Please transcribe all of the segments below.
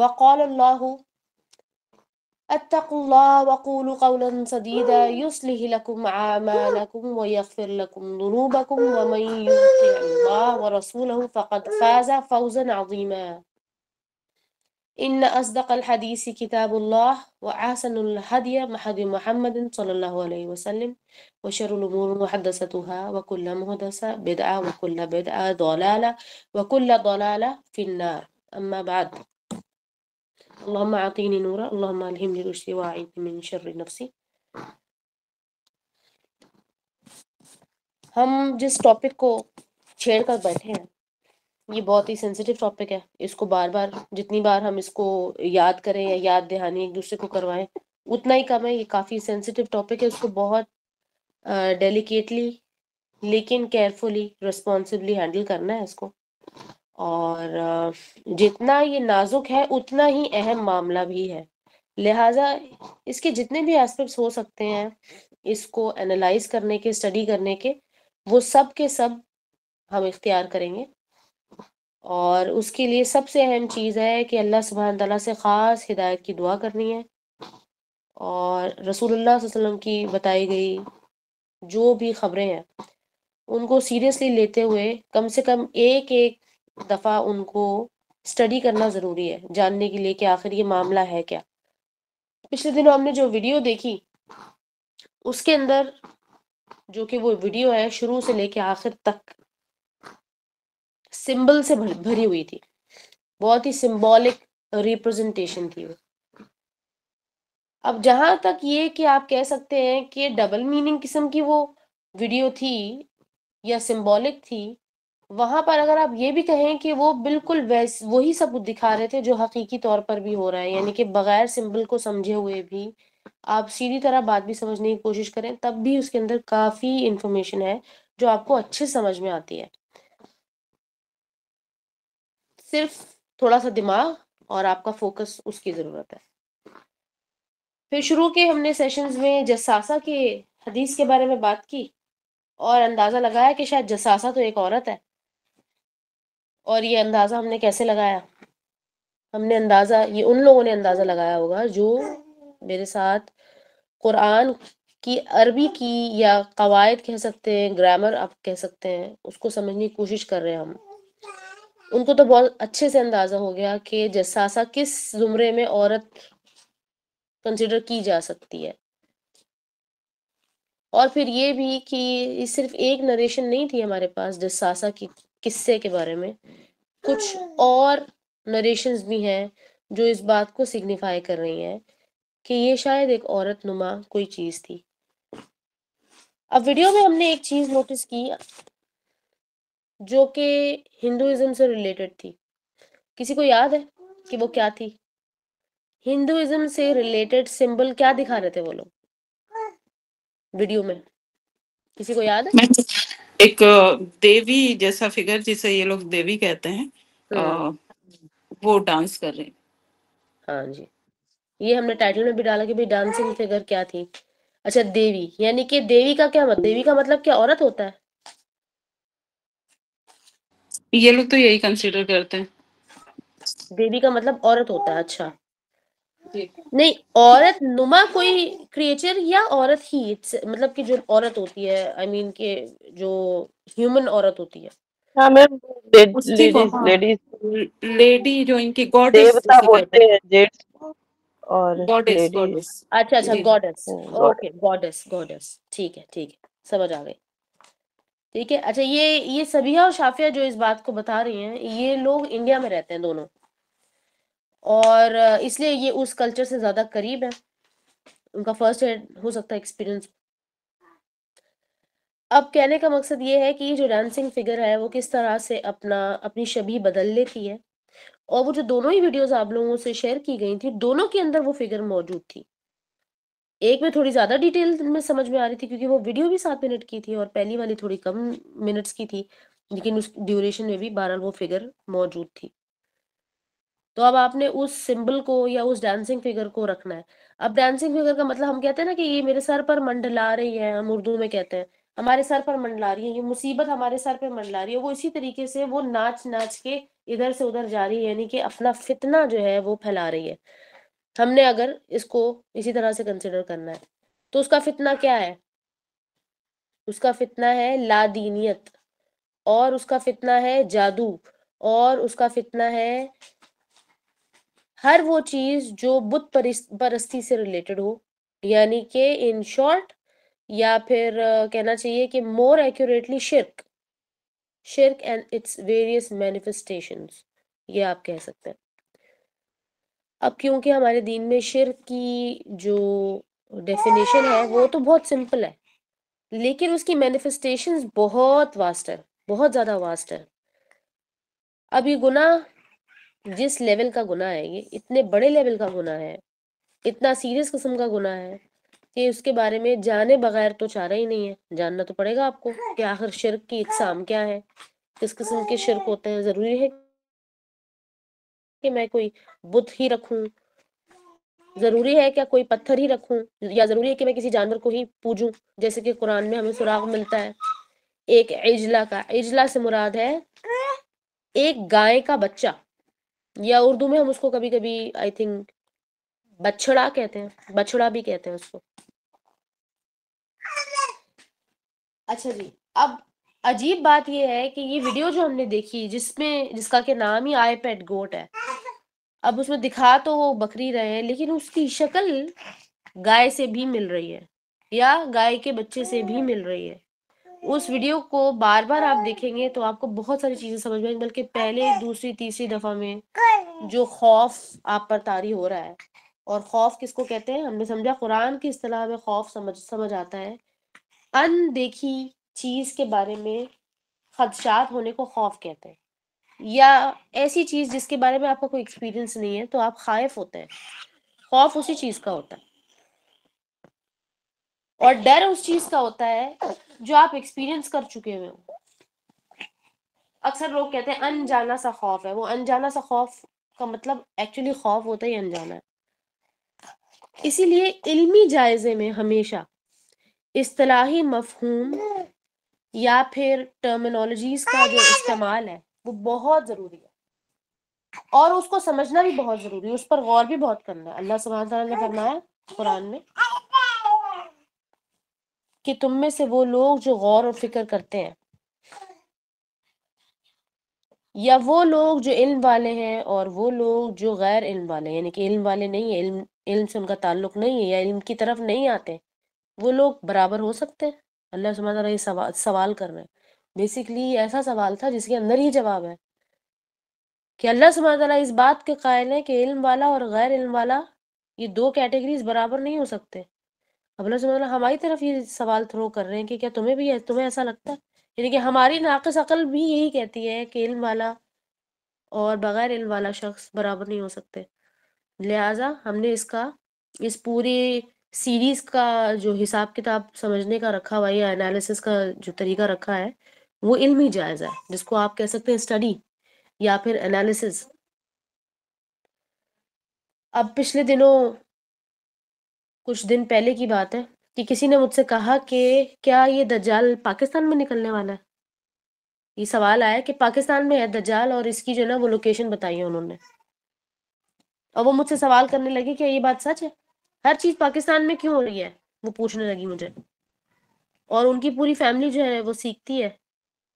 وقال اللہ اتقوا اللہ وقولوا قولا سدیدا یصلح لکم اعمالکم ویغفر لکم ذنوبکم ومن یطع اللہ ورسولہ فقد فاز فوزا عظیما ان اصدق الحدیث کتاب اللہ واحسن الہدی ہدی محمد صلی اللہ علیہ وسلم وشر الامور محدثاتها وكل محدثة بدعة وكل بدعة ضلالة وكل ضلالة في النار اما بعد اللهم اعطینی نورا اللهم الہمنی رشدی واعذنی من شر نفسی۔ ہم جس ٹاپک کو چھیڑ کر بیٹھے ہیں یہ بہت ہی سینسیٹیو ٹاپک ہے، اس کو بار بار جتنی بار ہم اس کو یاد کریں یا یاد دہانی ایک دوسرے کو کروائیں اتنا ہی کم ہے۔ یہ کافی سینسیٹیو ٹاپک ہے، اس کو بہت ڈیلیکیٹلی لیکن کیئرفلی رسپانسبلی ہینڈل کرنا ہے اس کو، اور جتنا یہ نازک ہے اتنا ہی اہم معاملہ بھی ہے، لہٰذا اس کے جتنے بھی ایسپیکٹس ہو سکتے ہیں اس کو انالائز کرنے کے، اسٹڈی کرنے کے، وہ سب کے سب ہم اختیار کریں گے، اور اس کے لیے سب سے اہم چیز ہے کہ اللہ سبحانہ تعالیٰ سے خاص ہدایت کی دعا کرنی ہے، اور رسول اللہ صلی اللہ علیہ وسلم کی بتائی گئی جو بھی خبریں ہیں ان کو سیریسلی لیتے ہوئے کم سے کم ایک ایک دفعہ ان کو اسٹڈی کرنا ضروری ہے، جاننے کے لیے کہ آخر یہ معاملہ ہے کیا۔ پچھلے دنوں ہم نے جو ویڈیو دیکھی اس کے اندر جو کہ وہ ویڈیو ہے شروع سے لے کے آخر تک سمبل سے بھری ہوئی تھی، بہت ہی سمبولک ریپرزنٹیشن تھی وہ۔ اب جہاں تک یہ کہ آپ کہہ سکتے ہیں کہ ڈبل میننگ قسم کی وہ ویڈیو تھی یا سمبولک تھی، وہاں پر اگر آپ یہ بھی کہیں کہ وہ بالکل وہی سب دکھا رہے تھے جو حقیقی طور پر بھی ہو رہا ہے، یعنی کہ بغیر سمبل کو سمجھے ہوئے بھی آپ سیدھی طرح بات بھی سمجھنے کی کوشش کریں تب بھی اس کے اندر کافی انفارمیشن ہے جو آپ کو اچھے سمجھ میں آتی ہے، صرف تھوڑا سا دماغ اور آپ کا فوکس اس کی ضرورت ہے۔ پھر شروع کے ہم نے سیشنز میں جساسہ کے حدیث کے بارے میں بات کی اور اندازہ لگایا کہ شاید جساسہ تو ایک عورت ہے، اور یہ اندازہ ہم نے کیسے لگایا؟ ہم نے اندازہ، یہ ان لوگوں نے اندازہ لگایا ہوگا جو میرے ساتھ قرآن کی عربی کی یا قواعد کہہ سکتے ہیں، گرامر آپ کہہ سکتے ہیں، اس کو سمجھنے کی کوشش کر رہے ہیں ہم، ان کو تو بہت اچھے سے اندازہ ہو گیا کہ جساسہ کس زمرے میں عورت کنسیڈر کی جا سکتی ہے، اور پھر یہ بھی کہ یہ صرف ایک نریشن نہیں تھی ہمارے پاس جساسہ کی قصے کے بارے میں، کچھ اور نریشنز بھی ہیں جو اس بات کو سگنیفائی کر رہی ہیں کہ یہ شاید ایک عورت نما کوئی چیز تھی۔ اب ویڈیو میں ہم نے ایک چیز نوٹس کی جو کہ ہندوازم سے ریلیٹڈ تھی، کسی کو یاد ہے کہ وہ کیا تھی؟ ہندوازم سے ریلیٹڈ سمبل کیا دکھا رہے تھے وہ لوگ ویڈیو میں؟ کسی کو یاد ہے؟ ایک دیوی جیسا فگر جسے یہ لوگ دیوی کہتے ہیں، وہ ڈانس کر رہے ہیں۔ ہاں جی، یہ ہم نے ٹائٹل میں بھی ڈالا کہ ڈانسنگ فگر کیا تھی۔ اچھا، دیوی، یعنی کہ دیوی کا کیا مطلب؟ دیوی کا مطلب کیا عورت ہوتا ہے؟ یہ لوگ تو یہی کنسیڈر کرتے ہیں۔ دیوی کا مطلب عورت ہوتا ہے، اچھا نہیں، عورت نما کوئی کریچر یا عورت ہی مطلب کہ جو عورت ہوتی ہے، آئی مین کہ جو ہیومن عورت ہوتی ہے؟ ہاں میم، ہاں، لیڈیز لیڈی جو ان کی گاڈس دیوتا جسے کہتے بولتے ہیں جیٹس اور ہیں، گاڈس لیڈی گاڈس اچھا اچھا، جی gods, god. Okay, gods gods, ٹھیک ہے ٹھیک ہے، سمجھ آ گئی، ٹھیک ہے۔ اچھا، یہ سبیہ اور شافیہ جو اس بات کو بتا رہی ہیں یہ لوگ انڈیا میں رہتے ہیں دونوں، اور اس لیے یہ اس کلچر سے زیادہ قریب ہے، ان کا فرسٹ ہینڈ ہو سکتا ہے ایکسپیرینس۔ اب کہنے کا مقصد یہ ہے کہ یہ جو ڈانسنگ فگر ہے وہ کس طرح سے اپنی شبیہ بدل لیتی ہے، اور وہ جو دونوں ہی ویڈیوز آپ لوگوں سے شیئر کی گئی تھی دونوں کے اندر وہ فگر موجود تھی۔ ایک میں تھوڑی زیادہ ڈیٹیل میں سمجھ میں آ رہی تھی کیونکہ وہ ویڈیو بھی 7 منٹ کی تھی، اور پہلی والی تھوڑی کم منٹس کی تھی، لیکن اس ڈیوریشن میں بھی بہرحال وہ فگر موجود تھی۔ تو اب آپ نے اس سمبل کو یا اس ڈانسنگ فگر کو رکھنا ہے۔ اب ڈانسنگ فگر کا مطلب ہم کہتے ہیں نا کہ یہ میرے سر پر منڈلا رہی ہے، ہم اردو میں کہتے ہیں، ہمارے سر پر منڈلا رہی ہے، یہ مصیبت ہمارے سر پہ منڈلا رہی ہے، وہ اسی طریقے سے وہ ناچ ناچ کے ادھر سے ادھر جا رہی ہے، یعنی کہ اپنا فتنہ جو ہے وہ پھیلا رہی ہے۔ ہم نے اگر اس کو اسی طرح سے کنسیڈر کرنا ہے تو اس کا فتنہ کیا ہے؟ اس کا فتنہ ہے لا دینیت، اور اس کا فتنہ ہے جادو، اور اس کا فتنہ ہے ہر وہ چیز جو بت پرستی سے ریلیٹڈ ہو، یعنی کہ ان شارٹ، یا پھر کہنا چاہیے کہ مور ایکوریٹلی شرک اینڈ اٹس ویریس مینیفیسٹیشنز، یہ آپ کہہ سکتے ہیں۔ اب کیونکہ ہمارے دین میں شرک کی جو ڈیفینیشن ہے وہ تو بہت سمپل ہے، لیکن اس کی مینیفیسٹیشنز بہت واسٹ ہے، بہت زیادہ واسٹ ہے۔ اب یہ گناہ جس لیول کا گناہ ہے، یہ اتنے بڑے لیول کا گناہ ہے، اتنا سیریس قسم کا گناہ ہے کہ اس کے بارے میں جانے بغیر تو چارہ ہی نہیں ہے، جاننا تو پڑے گا آپ کو کہ آخر شرک کی اقسام کیا ہے، کس قسم کے شرک ہوتے ہیں۔ ضروری ہے کہ میں کوئی بت ہی رکھوں؟ ضروری ہے کیا کوئی پتھر ہی رکھوں؟ یا ضروری ہے کہ میں کسی جانور کو ہی پوجوں؟ جیسے کہ قرآن میں ہمیں سراغ ملتا ہے ایک عجلہ کا، عجلہ سے مراد ہے ایک گائے کا بچہ، یا اردو میں ہم اس کو کبھی کبھی آئی تھنک بچڑا کہتے ہیں، بچڑا بھی کہتے ہیں اس کو۔ اچھا جی، اب عجیب بات یہ ہے کہ یہ ویڈیو جو ہم نے دیکھی جس کا کہ نام ہی آئی پیٹ گوٹ ہے، اب اس میں دکھا تو وہ بکری رہے ہیں، لیکن اس کی شکل گائے سے بھی مل رہی ہے، یا گائے کے بچے سے بھی مل رہی ہے۔ اس ویڈیو کو بار بار آپ دیکھیں گے تو آپ کو بہت ساری چیزیں سمجھ میں آئیں گی، بلکہ پہلے دوسری تیسری دفعہ میں جو خوف آپ پر طاری ہو رہا ہے، اور خوف کس کو کہتے ہیں؟ ہم نے سمجھا قرآن کی اصطلاح میں خوف سمجھ آتا ہے ان دیکھی چیز کے بارے میں خدشات ہونے کو خوف کہتے ہیں، یا ایسی چیز جس کے بارے میں آپ کا کوئی ایکسپیرینس نہیں ہے تو آپ خائف ہوتے ہیں۔ خوف اسی چیز کا ہوتا ہے، اور ڈر اس چیز کا ہوتا ہے جو آپ ایکسپیرینس کر چکے ہوئے ہو۔ اکثر لوگ کہتے ہیں انجانا سا خوف ہے، وہ انجانا سا خوف کا مطلب ایکچولی خوف ہوتا ہی انجانا ہے۔ اسی لیے علمی جائزے میں ہمیشہ اصطلاحی مفہوم یا پھر ٹرمینالوجیز کا جو استعمال ہے وہ بہت ضروری ہے، اور اس کو سمجھنا بھی بہت ضروری ہے، اس پر غور بھی بہت کرنا ہے۔ اللہ سبحانہ تعالیٰ نے فرمایا قرآن میں کہ تم میں سے وہ لوگ جو غور اور فکر کرتے ہیں، یا وہ لوگ جو علم والے ہیں اور وہ لوگ جو غیر علم والے ہیں، یعنی کہ علم والے نہیں ہیں، علم سے ان کا تعلق نہیں ہے یا علم کی طرف نہیں آتے، وہ لوگ برابر ہو سکتے ہیں؟ اللہ سبحانہ تعالیٰ یہ سوال کر رہے ہیں۔ بیسیکلی یہ ایسا سوال تھا جس کے اندر ہی جواب ہے کہ اللہ سبحانہ تعالیٰ اس بات کے قائل ہے کہ علم والا اور غیر علم والا یہ دو کیٹیگریز برابر نہیں ہو سکتے۔ اب اللہ سبحانہ تعالیٰ ہماری طرف یہ سوال تھرو کر رہے ہیں کہ کیا تمہیں ایسا لگتا ہے؟ یعنی کہ ہماری ناقص عقل بھی یہی کہتی ہے کہ علم والا اور بغیر علم والا شخص برابر نہیں ہو سکتے۔ لہٰذا ہم نے اس پوری سیریز کا جو حساب کتاب سمجھنے کا رکھا ہوا ہے، یا انالیسس کا جو طریقہ رکھا ہے، وہ علمی جائزہ ہے، جس کو آپ کہہ سکتے ہیں اسٹڈی یا پھر انالیسس۔ اب پچھلے دنوں، کچھ دن پہلے کی بات ہے کہ کسی نے مجھ سے کہا کہ کیا یہ دجال پاکستان میں نکلنے والا ہے؟ یہ سوال آیا کہ پاکستان میں ہے دجال، اور اس کی جو ہے نا وہ لوکیشن بتائی ہے انہوں نے، اور وہ مجھ سے سوال کرنے لگے کہ یہ بات سچ ہے؟ ہر چیز پاکستان میں کیوں ہو رہی ہے؟ وہ پوچھنے لگی مجھے، اور ان کی پوری فیملی جو ہے وہ سیکھتی ہے،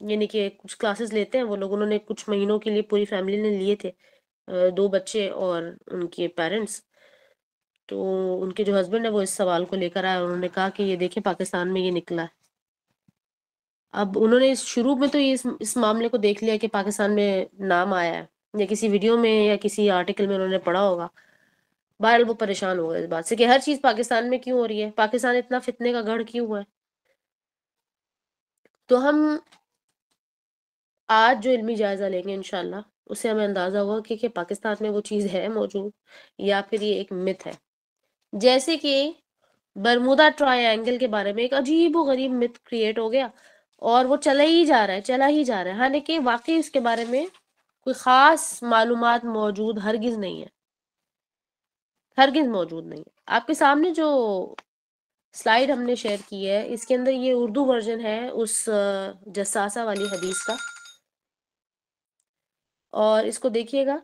یعنی کہ کچھ کلاسز لیتے ہیں وہ لوگ، انہوں نے کچھ مہینوں کے لیے پوری فیملی نے لیے تھے، 2 بچے اور ان کے پیرنٹس۔ تو ان کے جو ہسبینڈ ہے وہ اس سوال کو لے کر آئے، انہوں نے کہا کہ یہ دیکھیں پاکستان میں یہ نکلا ہے۔ اب انہوں نے شروع میں تو اس معاملے کو دیکھ لیا کہ پاکستان میں نام آیا ہے، یا کسی ویڈیو میں یا کسی آرٹیکل میں انہوں نے پڑھا ہوگا، بہرحال وہ پریشان ہو گئے اس بات سے کہ ہر چیز پاکستان میں کیوں ہو رہی ہے، پاکستان اتنا فتنے کا گڑھ کیوں ہوا ہے۔ تو ہم آج جو علمی جائزہ لیں گے انشاءاللہ، اس سے ہمیں اندازہ ہوگا کہ پاکستان میں وہ چیز ہے موجود یا پھر یہ ایک مت ہے۔ جیسے کہ برمودا ٹرائی اینگل کے بارے میں ایک عجیب و غریب مت کریٹ ہو گیا، اور وہ چلا ہی جا رہا ہے، حالانکہ واقعی اس کے بارے میں کوئی خاص معلومات موجود ہرگز نہیں ہے، ہرگز موجود نہیں ہے۔ آپ کے سامنے جو سلائیڈ ہم نے شیئر کی ہے، اس کے اندر یہ اردو ورژن ہے اس جساسہ والی حدیث کا، اور اس کو دیکھیے گا،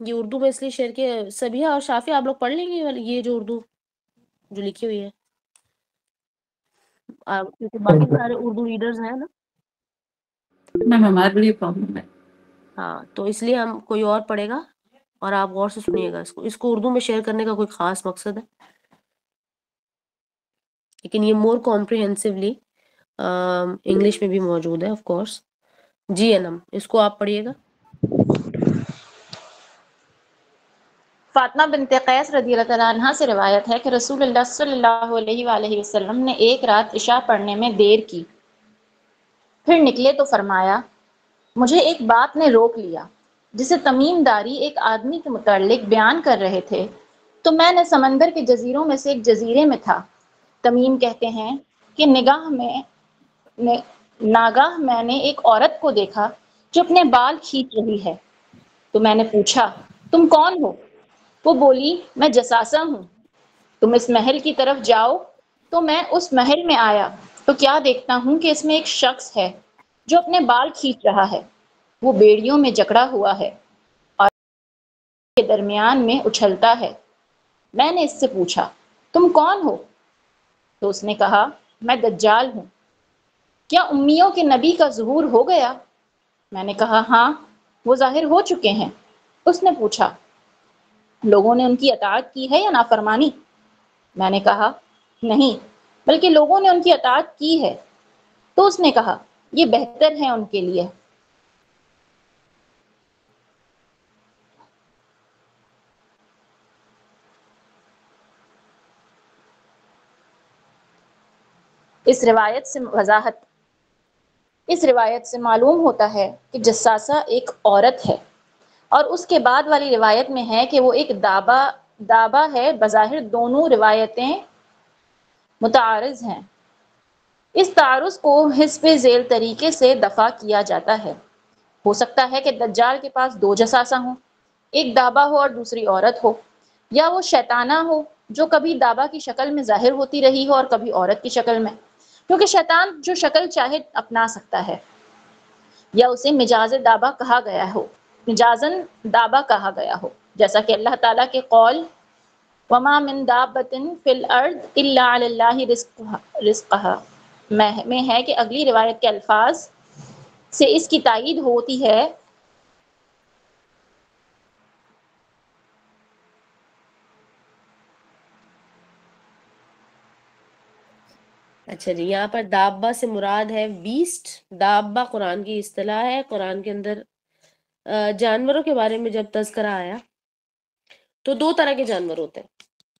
یہ اردو میں اس لیے شیئر کیا، سبیہ اور شافیہ آپ لوگ پڑھ لیں گے یہ جو اردو جو لکھی ہوئی ہے، کیونکہ باقی سارے اردو ریڈرز ہیں نا. میم ہمارے لیے پرابلم ہے. ہاں تو اس لیے ہم کوئی اور پڑھے گا اور آپ غور سے سنیے گا اس کو اردو میں شیئر کرنے کا کوئی خاص مقصد ہے، لیکن یہ مور کمپریہنسولی انگلش میں بھی موجود ہے آف کورس. جی انم اس کو آپ پڑھیے گا. فاطمہ بنت قیس رضی اللہ تعالیٰ عنہ سے روایت ہے کہ رسول اللہ صلی اللہ علیہ وآلہ وسلم نے ایک رات عشاء پڑھنے میں دیر کی، پھر نکلے تو فرمایا مجھے ایک بات نے روک لیا جسے تمیم داری ایک آدمی کے متعلق بیان کر رہے تھے، تو میں نے سمندر کے جزیروں میں سے ایک جزیرے میں تھا. تمیم کہتے ہیں کہ ناگاہ میں نے ایک عورت کو دیکھا جو اپنے بال کھینچ رہی ہے، تو میں نے پوچھا تم کون ہو؟ وہ بولی میں جساسہ ہوں، تم اس محل کی طرف جاؤ. تو میں اس محل میں آیا تو کیا دیکھتا ہوں کہ اس میں ایک شخص ہے جو اپنے بال کھینچ رہا ہے، وہ بیڑیوں میں جکڑا ہوا ہے اور کے درمیان میں اچھلتا ہے. میں نے اس سے پوچھا تم کون ہو؟ تو اس نے کہا میں دجال ہوں. کیا امیوں کے نبی کا ظہور ہو گیا؟ میں نے کہا ہاں وہ ظاہر ہو چکے ہیں. اس نے پوچھا لوگوں نے ان کی اطاعت کی ہے یا نافرمانی؟ میں نے کہا نہیں بلکہ لوگوں نے ان کی اطاعت کی ہے. تو اس نے کہا یہ بہتر ہے ان کے لیے. اس روایت سے معلوم ہوتا ہے کہ جساسہ ایک عورت ہے، اور اس کے بعد والی روایت میں ہے کہ وہ ایک دابا ہے. بظاہر دونوں روایتیں متعارض ہیں. اس تعارض کو حسب ذیل طریقے سے دفع کیا جاتا ہے. ہو سکتا ہے کہ دجال کے پاس دو جساسہ ہوں، ایک دابا ہو اور دوسری عورت ہو، یا وہ شیطانہ ہو جو کبھی دابا کی شکل میں ظاہر ہوتی رہی ہو اور کبھی عورت کی شکل میں، کیونکہ شیطان جو شکل چاہے اپنا سکتا ہے. یا اسے مجازن دابا کہا گیا ہو، جیسا کہ اللہ تعالیٰ کے قول وَمَا مِن دَابَّةٍ فِي الْأَرْضِ إِلَّا عَلَى اللَّهِ رِزْقُهَا میں ہے کہ اگلی روایت کے الفاظ سے اس کی تائید ہوتی ہے اچھا جی، یہاں پر دابا سے مراد ہے بیسٹ. دابا قرآن کی اصطلاح ہے. قرآن کے اندر جانوروں کے بارے میں جب تذکرہ آیا تو دو طرح کے جانور ہوتے ہیں.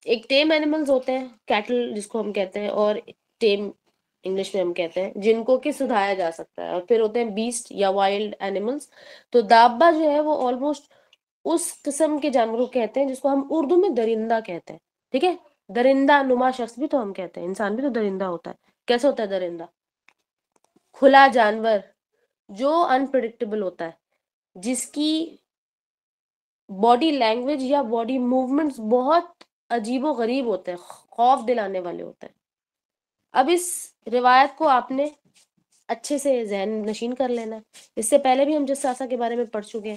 ایک ٹیم اینیملز ہوتے ہیں، کیٹل جس کو ہم کہتے ہیں، اور ٹیم انگلش میں ہم کہتے ہیں جن کو کہ سدھایا جا سکتا ہے، اور پھر ہوتے ہیں بیسٹ یا وائلڈ اینیملز. تو دابا جو ہے وہ آلموسٹ اس قسم کے جانوروں کہتے ہیں جس کو ہم اردو میں درندہ کہتے ہیں. ٹھیک ہے، درندہ نما شخص بھی تو ہم کہتے ہیں، انسان بھی تو درندہ ہوتا ہے. کیسے ہوتا ہے درندہ؟ کھلا جانور جو انپریڈکٹیبل ہوتا ہے، جس کی باڈی لینگویج یا باڈی موومنٹس بہت عجیب و غریب ہوتے ہیں، خوف دلانے والے ہوتے ہیں. اب اس روایت کو آپ نے اچھے سے ذہن نشین کر لینا ہے. اس سے پہلے بھی ہم جساسہ کے بارے میں پڑھ چکے ہیں،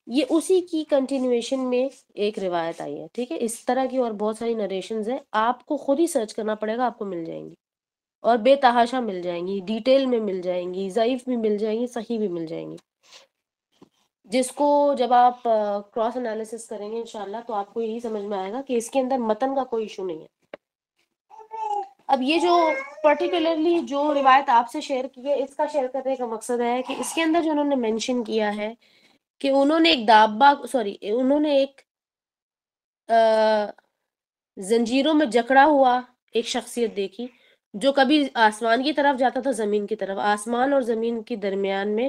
یہ اسی کی کنٹینیویشن میں ایک روایت آئی ہے. ٹھیک ہے، اس طرح کی اور بہت ساری نریشنز ہیں، آپ کو خود ہی سرچ کرنا پڑے گا، آپ کو مل جائیں گی، اور بے تحاشا مل جائیں گی، ڈیٹیل میں مل جائیں گی، ضعیف بھی مل جائیں گی، صحیح بھی مل جائیں گی، جس کو جب آپ کراس انالیسس کریں گے انشاءاللہ تو آپ کو یہی سمجھ میں آئے گا کہ اس کے اندر متن کا کوئی ایشو نہیں ہے. اب یہ جو پرٹیکولرلی جو روایت آپ سے شیئر کی ہے، اس کا شیئر کرنے کا مقصد ہے کہ اس کے اندر جو انہوں نے مینشن کیا ہے کہ انہوں نے ایک زنجیروں میں جکڑا ہوا ایک شخصیت دیکھی جو کبھی آسمان کی طرف جاتا تھا، زمین کی طرف، آسمان اور زمین کے درمیان میں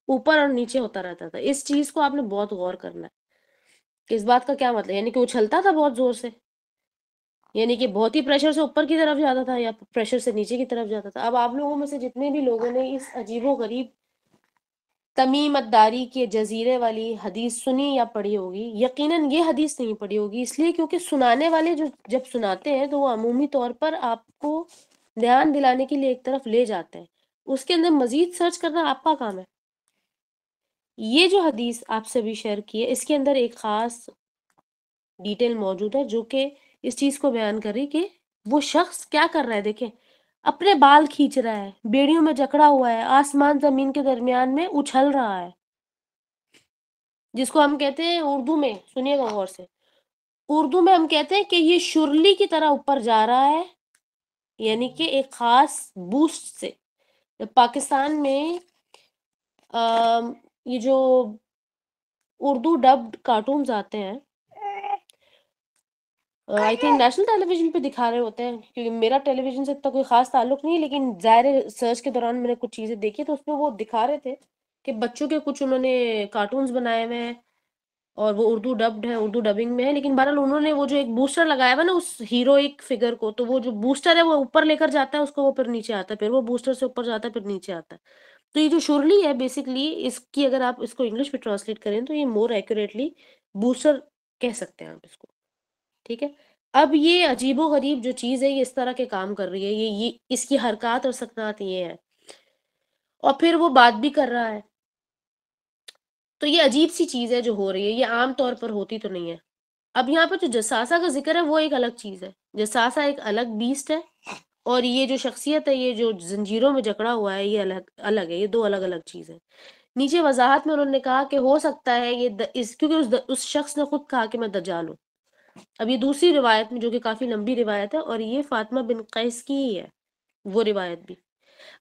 اوپر اور نیچے ہوتا رہتا تھا. اس چیز کو آپ نے بہت غور کرنا ہے کہ اس بات کا کیا مطلب، یعنی کہ اچھلتا تھا بہت زور سے، یعنی کہ بہت ہی پریشر سے اوپر کی طرف جاتا تھا یا پریشر سے نیچے کی طرف جاتا تھا. اب آپ لوگوں میں سے جتنے بھی لوگوں نے اس عجیب و غریب تمیمت داری کے جزیرے والی حدیث سنی یا پڑھی ہوگی، یقیناً یہ حدیث نہیں پڑھی ہوگی، اس لیے کیونکہ سنانے والے جب سناتے ہیں تو وہ عمومی طور پر آپ کو دھیان دلانے کے لیے ایک طرف لے جاتے ہیں، اس کے اندر مزید سرچ کرنا آپ کا کام ہے۔ یہ جو حدیث آپ سے بھی شیئر کی ہے، اس کے اندر ایک خاص ڈیٹیل موجود ہے جو کہ اس چیز کو بیان کر رہی کہ وہ شخص کیا کر رہا ہے، دیکھیں اپنے بال کھینچ رہا ہے، بیڑیوں میں جکڑا ہوا ہے، آسمان زمین کے درمیان میں اچھل رہا ہے، جس کو ہم کہتے ہیں اردو میں، سنیے گا غور سے، اردو میں ہم کہتے ہیں کہ یہ شرلی کی طرح اوپر جا رہا ہے، یعنی کہ ایک خاص بوسٹ سے۔ پاکستان میں یہ جو اردو ڈبڈ کارٹونز آتے ہیں، I think national television پہ دکھا رہے ہوتے ہیں، کیونکہ میرا ٹیلی ویژن سے اتنا کوئی خاص تعلق نہیں ہے، لیکن ظاہر سرچ کے دوران میں نے کچھ چیزیں دیکھی تو اس میں وہ دکھا رہے تھے کہ بچوں کے کچھ انہوں نے کارٹونز بنائے ہوئے ہیں اور وہ اردو ڈبڈ ہے، اردو ڈبنگ میں ہے، لیکن بہرحال انہوں نے وہ جو ایک بوسٹر لگایا ہوا نا اس ہیروئک فگر کو، تو وہ جو بوسٹر ہے وہ اوپر لے کر جاتا ہے اس کو، وہ پھر نیچے آتا ہے، پھر وہ بوسٹر سے اوپر جاتا ہے پھر نیچے آتا ہے۔ تو یہ جو شرلی ہے بیسکلی اس کی اگر آپ اس کو انگلش میں ٹرانسلیٹ کریں تو یہ مور ایکوریٹلی بوسٹر کہہ سکتے ہیں آپ اس کو، ٹھیک ہے۔ اب یہ عجیب و غریب جو چیز ہے یہ اس طرح کے کام کر رہی ہے، یہ اس کی حرکات اور سکنات یہ ہے، اور پھر وہ بات بھی کر رہا ہے، تو یہ عجیب سی چیز ہے جو ہو رہی ہے، یہ عام طور پر ہوتی تو نہیں ہے۔ اب یہاں پہ جو جساسہ کا ذکر ہے وہ ایک الگ چیز ہے، جساسہ ایک الگ بیسٹ ہے، اور یہ جو شخصیت ہے یہ جو زنجیروں میں جکڑا ہوا ہے یہ الگ ہے، یہ دو الگ الگ چیزیں۔ نیچے وضاحت میں انہوں نے کہا کہ ہو سکتا ہے یہ کیونکہ اس شخص نے خود کہا کہ میں دجال ہوں۔ اب یہ دوسری روایت میں جو کہ کافی لمبی روایت ہے، اور یہ فاطمہ بن قیس کی ہی ہے وہ روایت بھی۔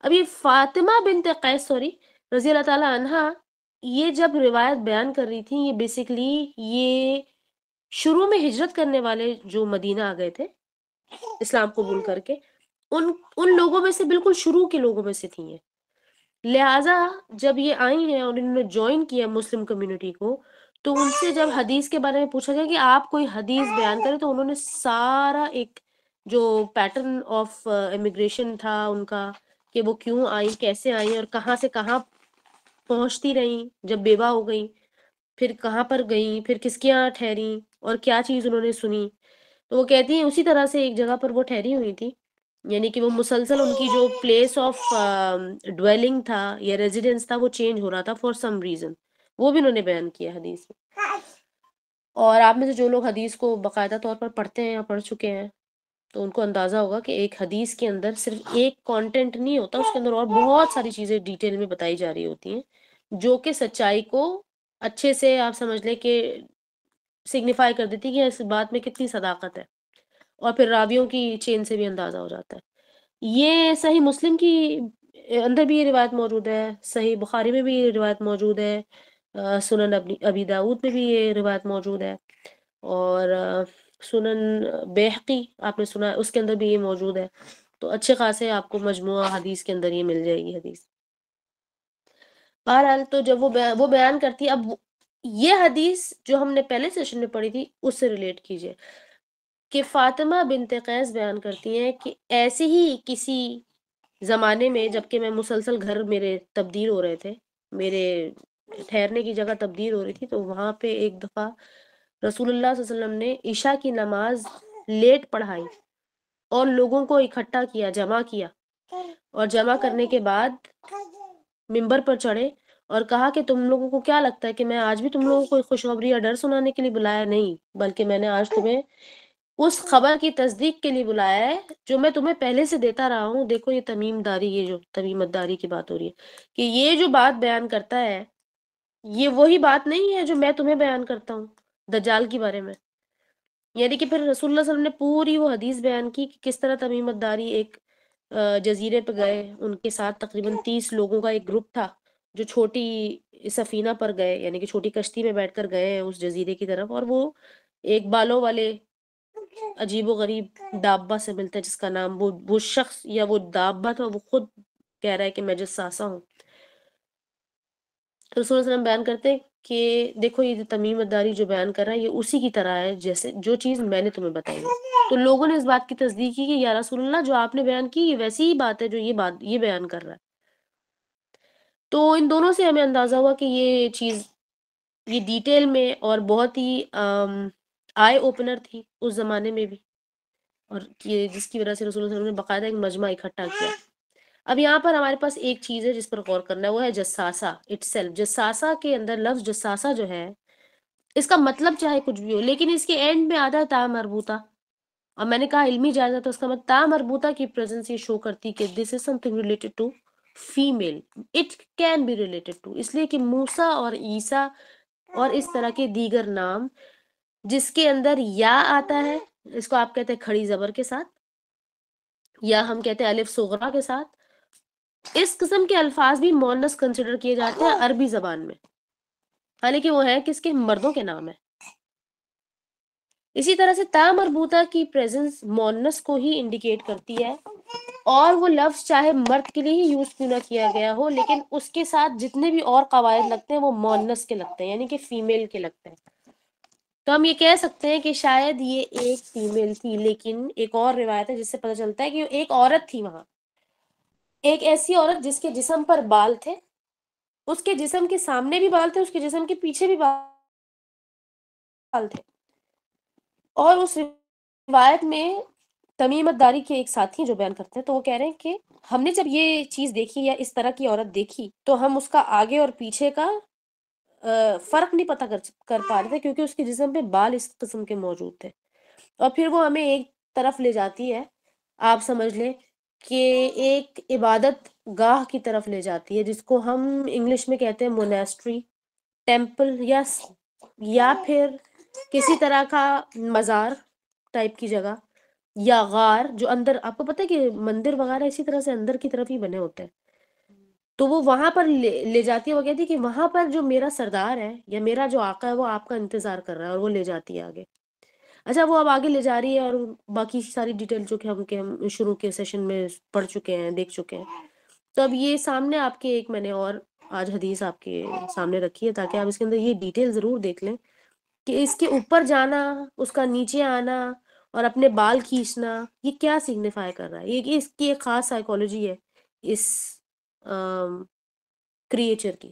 اب یہ فاطمہ بنت قیس رضی اللہ تعالی عنہا، یہ جب روایت بیان کر رہی تھی، یہ بیسکلی یہ شروع میں ہجرت کرنے والے جو مدینہ آ گئے تھے اسلام قبول کر کے، ان لوگوں میں سے بالکل شروع کے لوگوں میں سے تھی یہ، لہٰذا جب یہ آئی ہیں اور انہوں نے جوائن کیا مسلم کمیونٹی کو، تو ان سے جب حدیث کے بارے میں پوچھا گیا کہ آپ کوئی حدیث بیان کریں، تو انہوں نے سارا ایک جو پیٹرن آف امیگریشن تھا ان کا، کہ وہ کیوں آئیں، کیسے آئیں، اور کہاں سے کہاں پہنچتی رہیں جب بیوہ ہو گئیں، پھر کہاں پر گئیں، پھر کس کے یہاں ٹھہریں، اور کیا چیز انہوں نے سنی، تو وہ کہتی ہیں اسی طرح سے ایک جگہ پر وہ ٹھہری ہوئی تھی، یعنی کہ وہ مسلسل ان کی جو پلیس آف ڈویلنگ تھا یا ریزیڈنس تھا وہ چینج ہو رہا تھا فار سم ریزن، وہ بھی انہوں نے بیان کیا حدیث میں۔ اور آپ میں سے جو لوگ حدیث کو باقاعدہ طور پر پڑھتے ہیں یا پڑھ چکے ہیں تو ان کو اندازہ ہوگا کہ ایک حدیث کے اندر صرف ایک کانٹینٹ نہیں ہوتا، اس کے اندر اور بہت ساری چیزیں ڈیٹیل میں بتائی جا رہی ہوتی ہیں جو کہ سچائی کو اچھے سے آپ سمجھ لیں کہ سگنیفائی کر دیتی کہ اس بات میں کتنی صداقت ہے، اور پھر راویوں کی چین سے بھی اندازہ ہو جاتا ہے۔ یہ صحیح مسلم کی اندر بھی یہ روایت موجود ہے، صحیح بخاری میں بھی یہ روایت موجود ہے، سنن ابی داؤد میں بھی یہ روایت موجود ہے، اور سنن بیہقی آپ نے سنا ہے اس کے اندر بھی یہ موجود ہے، تو اچھے خاصے آپ کو مجموعہ حدیث کے اندر یہ مل جائے گی حدیث۔ بہرحال تو جب وہ بیان کرتی ہے، اب یہ حدیث جو ہم نے پہلے سیشن میں پڑھی تھی اس سے ریلیٹ کیجئے کہ فاطمہ بنت قیس بیان کرتی ہیں کہ ایسے ہی کسی زمانے میں جبکہ میں مسلسل گھر میرے تبدیل ہو رہے تھے، میرے ٹھہرنے کی جگہ تبدیل ہو رہی تھی، تو وہاں پہ ایک دفعہ رسول اللہ صلی اللہ علیہ وسلم نے عشاء کی نماز لیٹ پڑھائی اور لوگوں کو اکٹھا کیا، جمع کیا، اور جمع کرنے کے بعد منبر پر چڑھے اور کہا کہ تم لوگوں کو کیا لگتا ہے کہ میں آج بھی تم لوگوں کو خوشخبری یا ڈر سنانے کے لیے بلایا؟ نہیں، بلکہ میں نے آج تمہیں اس خبر کی تصدیق کے لیے بلایا ہے جو میں تمہیں پہلے سے دیتا رہا ہوں۔ دیکھو یہ تمیم داری، یہ جو تمیمت داری کی بات ہو رہی ہے کہ یہ جو بات بیان کرتا ہے یہ وہی بات نہیں ہے جو میں تمہیں بیان کرتا ہوں دجال کے بارے میں۔ یعنی کہ پھر رسول اللہ صلی اللہ علیہ وسلم نے پوری وہ حدیث بیان کی کہ کس طرح تمیمت داری ایک جزیرے پہ گئے، ان کے ساتھ تقریباً 30 لوگوں کا ایک گروپ تھا جو چھوٹی سفینہ پر گئے، یعنی کہ چھوٹی کشتی میں بیٹھ کر گئے ہیں اس جزیرے کی طرف، اور وہ ایک بالوں والے عجیب و غریب دابہ سے ملتا ہے جس کا نام وہ شخص یا وہ دابہ تھا وہ خود کہہ رہا ہے کہ میں جساسہ ہوں۔ تو رسول اللہ صلی اللہ علیہ وسلم بیان کرتے ہیں کہ دیکھو یہ تمیمت داری جو بیان کر رہا ہے یہ اسی کی طرح ہے جیسے جو چیز میں نے تمہیں بتائی ہے۔ تو لوگوں نے اس بات کی تصدیق کی کہ یا رسول اللہ جو آپ نے بیان کی یہ ویسی ہی بات ہے جو یہ بیان کر رہا ہے۔ تو ان دونوں سے ہمیں اندازہ ہوا کہ یہ چیز یہ ڈیٹیل میں اور بہت ہی آئی اوپنر تھی اس زمانے میں بھی، اور یہ جس کی وجہ سے رسول اللہ صلی اللہ علیہ وسلم نے باقاعدہ ایک مجمع اکٹھا کیا۔ اب یہاں پر ہمارے پاس ایک چیز ہے جس پر غور کرنا ہے، وہ ہے جساسہ اٹ سیلف۔ جساسہ کے اندر لفظ جساسہ جو ہے، اس کا مطلب چاہے کچھ بھی ہو، لیکن اس کے اینڈ میں آدھا تا مربوطہ، اور میں نے کہا علمی جائزہ، تو اس کا مطلب تا مربوطہ کی پریزنس یہ شو کرتی کہ this is something related to female, it can be related to, اس لیے کہ موسیٰ اور عیسیٰ اور اس طرح کے دیگر نام جس کے اندر یا آتا ہے، اس کو آپ کہتے ہیں کھڑی زبر کے ساتھ، یا ہم کہتے ہیں الف صغرا کے ساتھ، اس قسم کے الفاظ بھی مؤنث کنسیڈر کیے جاتے ہیں عربی زبان میں، حالانکہ وہ ہیں کس کے، مردوں کے نام ہیں۔ اسی طرح سے تا مربوطہ کی پریزنس مؤنث کو ہی انڈیکیٹ کرتی ہے، اور وہ لفظ چاہے مرد کے لیے ہی یوز کیوں نہ کیا گیا ہو، لیکن اس کے ساتھ جتنے بھی اور قواعد لگتے ہیں وہ مؤنث کے لگتے ہیں، یعنی کہ فیمیل کے لگتے ہیں۔ تو ہم یہ کہہ سکتے ہیں کہ شاید یہ ایک فیمیل تھی، لیکن ایک اور روایت ہے جس سے پتہ چلتا ہے کہ ایک عورت تھی وہاں، ایک ایسی عورت جس کے جسم پر بال تھے، اس کے جسم کے سامنے بھی بال تھے، اس کے جسم کے پیچھے بھی بال تھے، اور اس روایت میں تمیم الداری کے ایک ساتھی جو بیان کرتے ہیں، تو وہ کہہ رہے ہیں کہ ہم نے جب یہ چیز دیکھی یا اس طرح کی عورت دیکھی تو ہم اس کا آگے اور پیچھے کا فرق نہیں پتہ کر پا رہے تھے، کیونکہ اس کے جسم پہ بال اس قسم کے موجود تھے۔ اور پھر وہ ہمیں ایک طرف لے جاتی ہے، آپ سمجھ لیں کہ ایک عبادت گاہ کی طرف لے جاتی ہے، جس کو ہم انگلش میں کہتے ہیں موناسٹری، ٹیمپل، یا پھر کسی طرح کا مزار ٹائپ کی جگہ، یا غار، جو اندر، آپ کو پتہ ہے کہ مندر وغیرہ اسی طرح سے اندر کی طرف ہی بنے ہوتے ہیں، تو وہ وہاں پر لے جاتی ہے، وہ کہتی ہے کہ وہاں پر جو میرا سردار ہے یا میرا جو آقا ہے وہ آپ کا انتظار کر رہا ہے، اور وہ لے جاتی ہے آگے۔ اچھا، وہ اب آگے لے جا رہی ہے، اور باقی ساری ڈیٹیل جو کہ ہم شروع کے سیشن میں پڑھ چکے ہیں، دیکھ چکے ہیں، تو اب یہ سامنے آپ کے ایک میں نے اور آج حدیث آپ کے سامنے رکھی ہے، تاکہ آپ اس کے اندر یہ ڈیٹیل ضرور دیکھ لیں کہ اس کے اوپر جانا، اس کا نیچے آنا اور اپنے بال کھینچنا، یہ کیا سگنیفائی کر رہا ہے، یہ اس کی ایک خاص سائیکالوجی ہے اس کریچر کی۔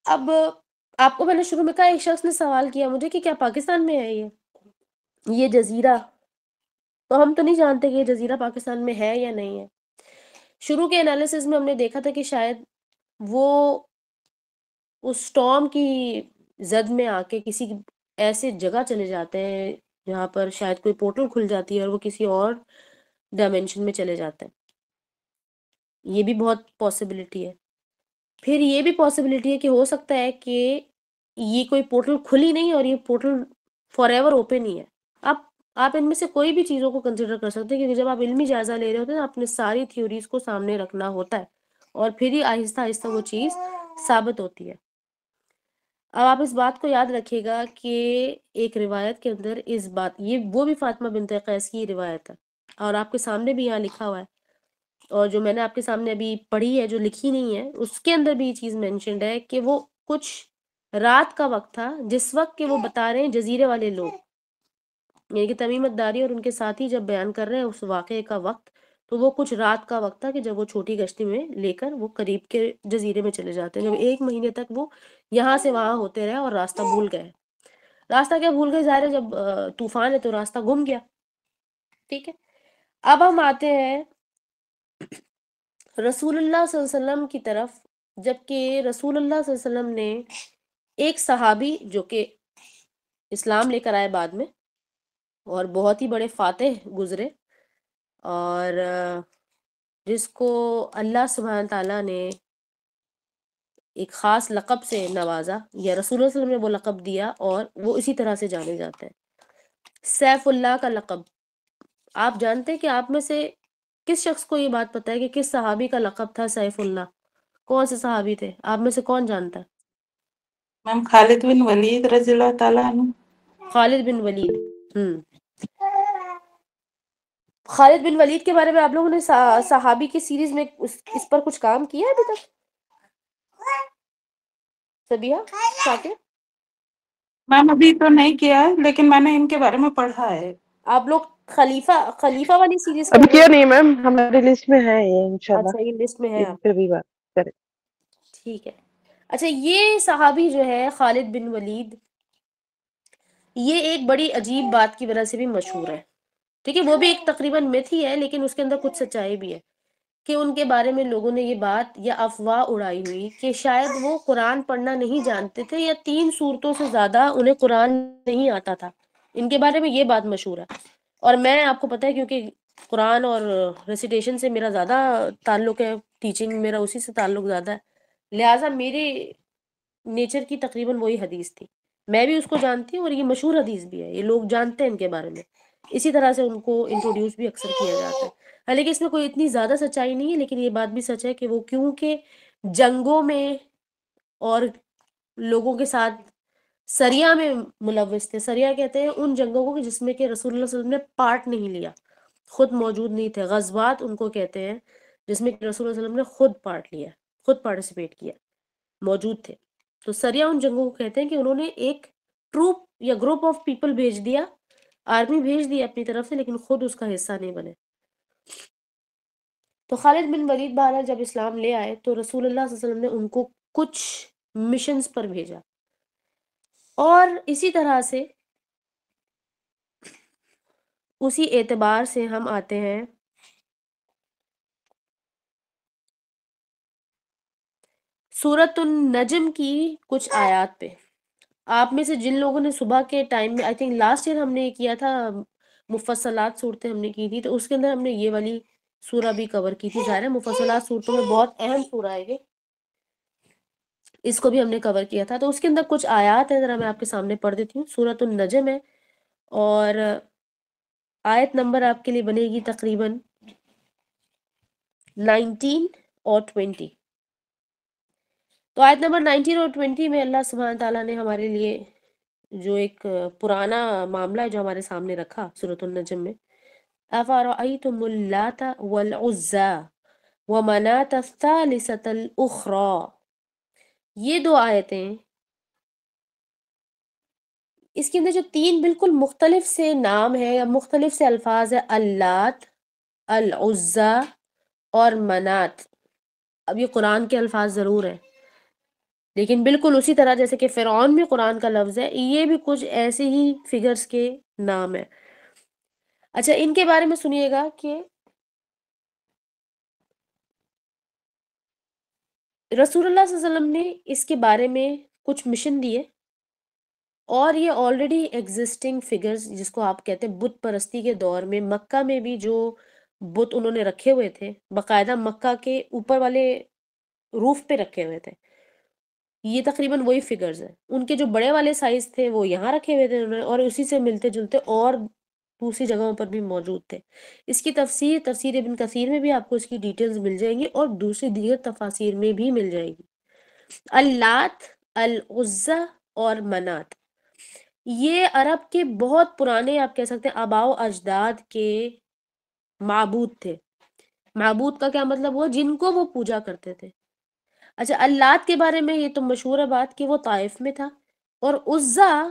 اب آپ کو میں نے شروع میں کہا، ایک شخص نے سوال کیا مجھے کہ کیا پاکستان میں ہے یہ جزیرہ، تو ہم تو نہیں جانتے کہ یہ جزیرہ پاکستان میں ہے یا نہیں ہے۔ شروع کے انالیسز میں ہم نے دیکھا تھا کہ شاید وہ اس سٹارم کی زد میں آ کے کسی ایسے جگہ چلے جاتے ہیں جہاں پر شاید کوئی پورٹل کھل جاتی ہے اور وہ کسی اور ڈائمینشن میں چلے جاتے ہیں، یہ بھی بہت پاسبلٹی ہے۔ پھر یہ بھی پاسبلٹی ہے کہ ہو سکتا ہے کہ یہ کوئی پورٹل کھلی نہیں اور یہ پورٹل فار ایور اوپن ہی ہے۔ آپ ان میں سے کوئی بھی چیزوں کو کنسیڈر کر سکتے ہیں، کیونکہ جب آپ علمی جائزہ لے رہے ہوتے ہیں تو اپنے ساری تھیوریز کو سامنے رکھنا ہوتا ہے، اور پھر ہی آہستہ آہستہ وہ چیز ثابت ہوتی ہے۔ اب آپ اس بات کو یاد رکھیے گا کہ ایک روایت کے اندر اس بات، یہ وہ بھی فاطمہ بنت قیس کی روایت ہے، اور آپ کے سامنے بھی یہاں لکھا ہوا ہے، اور جو میں نے آپ کے سامنے ابھی پڑھی ہے، جو لکھی نہیں ہے، اس کے اندر بھی یہ چیز مینشنڈ ہے کہ وہ کچھ رات کا وقت تھا جس وقت کہ وہ بتا رہے ہیں جزیرے والے لوگ، یعنی کہ تمیم الداری اور ان کے ساتھی جب بیان کر رہے ہیں اس واقعے کا وقت، تو وہ کچھ رات کا وقت تھا کہ جب وہ چھوٹی کشتی میں لے کر وہ قریب کے جزیرے میں چلے جاتے ہیں، جب 1 مہینے تک وہ یہاں سے وہاں ہوتے رہے اور راستہ بھول گئے۔ راستہ کیا بھول گئے، ظاہر ہے جب طوفان ہے تو راستہ گم گیا، ٹھیک ہے۔ اب ہم آتے ہیں رسول اللہ صلی اللہ علیہ وسلم کی طرف، جبکہ رسول اللہ صلی اللہ علیہ وسلم نے ایک صحابی جو کہ اسلام لے کر آئے بعد میں اور بہت ہی بڑے فاتح گزرے، اور جس کو اللہ سبحانہ تعالیٰ نے ایک خاص لقب سے نوازا، یا رسول اللہ صلی اللہ علیہ وسلم نے وہ لقب دیا، اور وہ اسی طرح سے جانے جاتے ہیں، سیف اللہ کا لقب۔ آپ جانتے ہیں کہ آپ میں سے کس شخص کو یہ بات پتہ ہے کہ کس صحابی کا لقب تھا سیف اللہ؟ کون سے صحابی تھے آپ میں سے، کون جانتا ہے؟ میم خالد بن ولید رضی اللہ تعالیٰ عنہ۔ خالد بن ولید۔ خالد بن ولید کے بارے میں آپ لوگوں نے صحابی کی سیریز میں اس پر کچھ کام کیا ہے ابھی تک؟ سبیہ، شاکر، میم ابھی تو نہیں کیا ہے، لیکن میں نے ان کے بارے میں پڑھا ہے۔ آپ لوگ خلیفہ والی سیریز ابھی کر رہے کیا ہیں؟ نہیں میم، ہماری لسٹ میں ہے یہ انشاءاللہ، اچھا، یہ لسٹ میں ہے ایک آپ، رویوار کرے. ٹھیک ہے. اچھا یہ صحابی جو ہے خالد بن ولید، یہ ایک بڑی عجیب بات کی وجہ سے بھی مشہور ہے. ٹھیک ہے، وہ بھی ایک تقریباً myth ہی ہے لیکن اس کے اندر کچھ سچائی بھی ہے کہ ان کے بارے میں لوگوں نے یہ بات یا افواہ اڑائی ہوئی کہ شاید وہ قرآن پڑھنا نہیں جانتے تھے یا 3 سورتوں سے زیادہ انہیں قرآن نہیں آتا تھا. ان کے بارے میں یہ بات مشہور ہے. اور میں آپ کو پتہ ہے کیونکہ قرآن اور ریسیٹیشن سے میرا زیادہ تعلق ہے، ٹیچنگ میرا اسی سے تعلق زیادہ ہے، لہٰذا میرے نیچر کی تقریباً وہی حدیث تھی. میں بھی اس کو جانتی ہوں اور یہ مشہور حدیث بھی ہے، یہ لوگ جانتے ہیں ان کے بارے میں، اسی طرح سے ان کو انٹروڈیوس بھی اکثر کیا جاتا ہے. حالانکہ اس میں کوئی اتنی زیادہ سچائی نہیں ہے، لیکن یہ بات بھی سچ ہے کہ وہ کیونکہ جنگوں میں اور لوگوں کے ساتھ سریا میں ملوث تھے. سریا کہتے ہیں ان جنگوں کو جس میں کہ رسول اللہ صلی اللہ علیہ وسلم نے پارٹ نہیں لیا، خود موجود نہیں تھے. غزوات ان کو کہتے ہیں جس میں کہ رسول اللہ صلی اللہ علیہ وسلم نے خود پارٹ لیا، خود پارٹیسپیٹ کیا، موجود تھے. تو سریا ان جنگوں کو کہتے ہیں کہ انہوں نے ایک ٹروپ یا گروپ آف پیپل بھیج دیا، آرمی بھیج دی اپنی طرف سے، لیکن خود اس کا حصہ نہیں بنے. تو خالد بن ولید بہرحال جب اسلام لے آئے تو رسول اللہ صلی اللہ علیہ وسلم نے ان کو کچھ مشنز پر بھیجا. اور اسی طرح سے اسی اعتبار سے ہم آتے ہیں سورۃ النجم کی کچھ آیات پہ. آپ میں سے جن لوگوں نے صبح کے ٹائم میں، آئی تھنک لاسٹ ایئر ہم نے کیا تھا مفصلات صورتیں ہم نے کی تھی، تو اس کے اندر ہم نے یہ والی سورہ بھی کور کی تھی. ظاہر ہے مفصلات صورتوں میں بہت اہم سورہ ہے یہ، اس کو بھی ہم نے کور کیا تھا. تو اس کے اندر کچھ آیات ہیں، ذرا میں آپ کے سامنے پڑھ دیتی ہوں. سورۃ النجم ہے اور آیت نمبر آپ کے لیے بنے گی تقریباً 19 اور 20. تو آیت نمبر 19 اور 20 میں اللہ سبحانہ تعالیٰ نے ہمارے لیے جو ایک پرانا معاملہ ہے جو ہمارے سامنے رکھا سورۃ النجم میں. أَفَرَأَيْتُمُ اللَّاتَ وَالْعُزَّى وَمَنَاةَ الثَّالِثَةَ الْأُخْرَى. یہ 2 آیتیں، اس کے اندر جو 3 بالکل مختلف سے نام ہیں یا مختلف سے الفاظ ہیں، اللات، العزیٰ اور منات. اب یہ قرآن کے الفاظ ضرور ہیں لیکن بالکل اسی طرح جیسے کہ فرعون بھی قرآن کا لفظ ہے، یہ بھی کچھ ایسے ہی فگرز کے نام ہیں. اچھا ان کے بارے میں سنیے گا کہ رسول اللہ صلی اللہ علیہ وسلم نے اس کے بارے میں کچھ مشن دیے، اور یہ آلریڈی ایگزسٹنگ فگرز جس کو آپ کہتے ہیں بت پرستی کے دور میں مکہ میں بھی جو بت انہوں نے رکھے ہوئے تھے، باقاعدہ مکہ کے اوپر والے روف پہ رکھے ہوئے تھے، یہ تقریباً وہی فگرز ہیں. ان کے جو بڑے والے سائز تھے وہ یہاں رکھے ہوئے تھے انہوں نے، اور اسی سے ملتے جلتے اور دوسری جگہوں پر بھی موجود تھے. اس کی تفسیر ابن کثیر میں بھی آپ کو اس کی ڈیٹیلز مل جائیں گی اور دوسری دیگر تفاسیر میں بھی مل جائے گی. اللات، العزیٰ اور منات یہ عرب کے بہت پرانے، آپ کہہ سکتے ہیں آباء و اجداد کے معبود تھے. معبود کا کیا مطلب ہوا؟ جن کو وہ پوجا کرتے تھے. اچھا اللات کے بارے میں یہ تو مشہور ہے بات کہ وہ طائف میں تھا، اور عزیٰ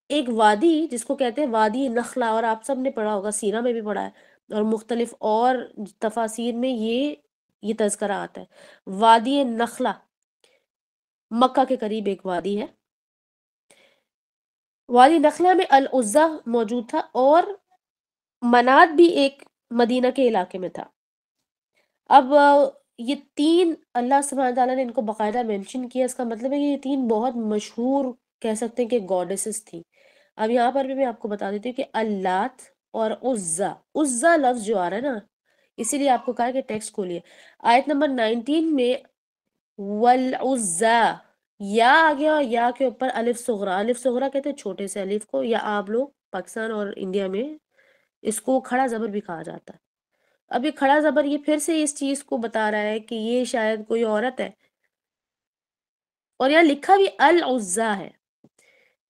ایک وادی جس کو کہتے ہیں وادی نخلا، اور آپ سب نے پڑھا ہوگا، سیرہ میں بھی پڑھا ہے اور مختلف اور تفاسیر میں یہ تذکرہ آتا ہے. وادی نخلا مکہ کے قریب ایک وادی ہے. وادی نخلا میں العزیٰ موجود تھا، اور منات بھی ایک مدینہ کے علاقے میں تھا. اب یہ 3 اللہ سبحانہ تعالیٰ نے ان کو باقاعدہ مینشن کیا، اس کا مطلب ہے کہ یہ 3 بہت مشہور کہہ سکتے ہیں کہ گاڈیسز تھیں. اب یہاں پر بھی میں آپ کو بتا دیتی ہوں کہ اللات اور عزیٰ لفظ جو آ رہا ہے نا، اسی لیے آپ کو کہا کہ ٹیکسٹ کھولیے. آیت نمبر 19 میں والعزیٰ یا آ گیا، یا کے اوپر الف صغرا. الف صغرا کہتے ہیں چھوٹے سے الف کو، یا آپ لوگ پاکستان اور انڈیا میں اس کو کھڑا زبر بھی کہا جاتا ہے. اب یہ کھڑا زبر یہ پھر سے اس چیز کو بتا رہا ہے کہ یہ شاید کوئی عورت ہے، اور یہاں لکھا بھی العزیٰ ہے.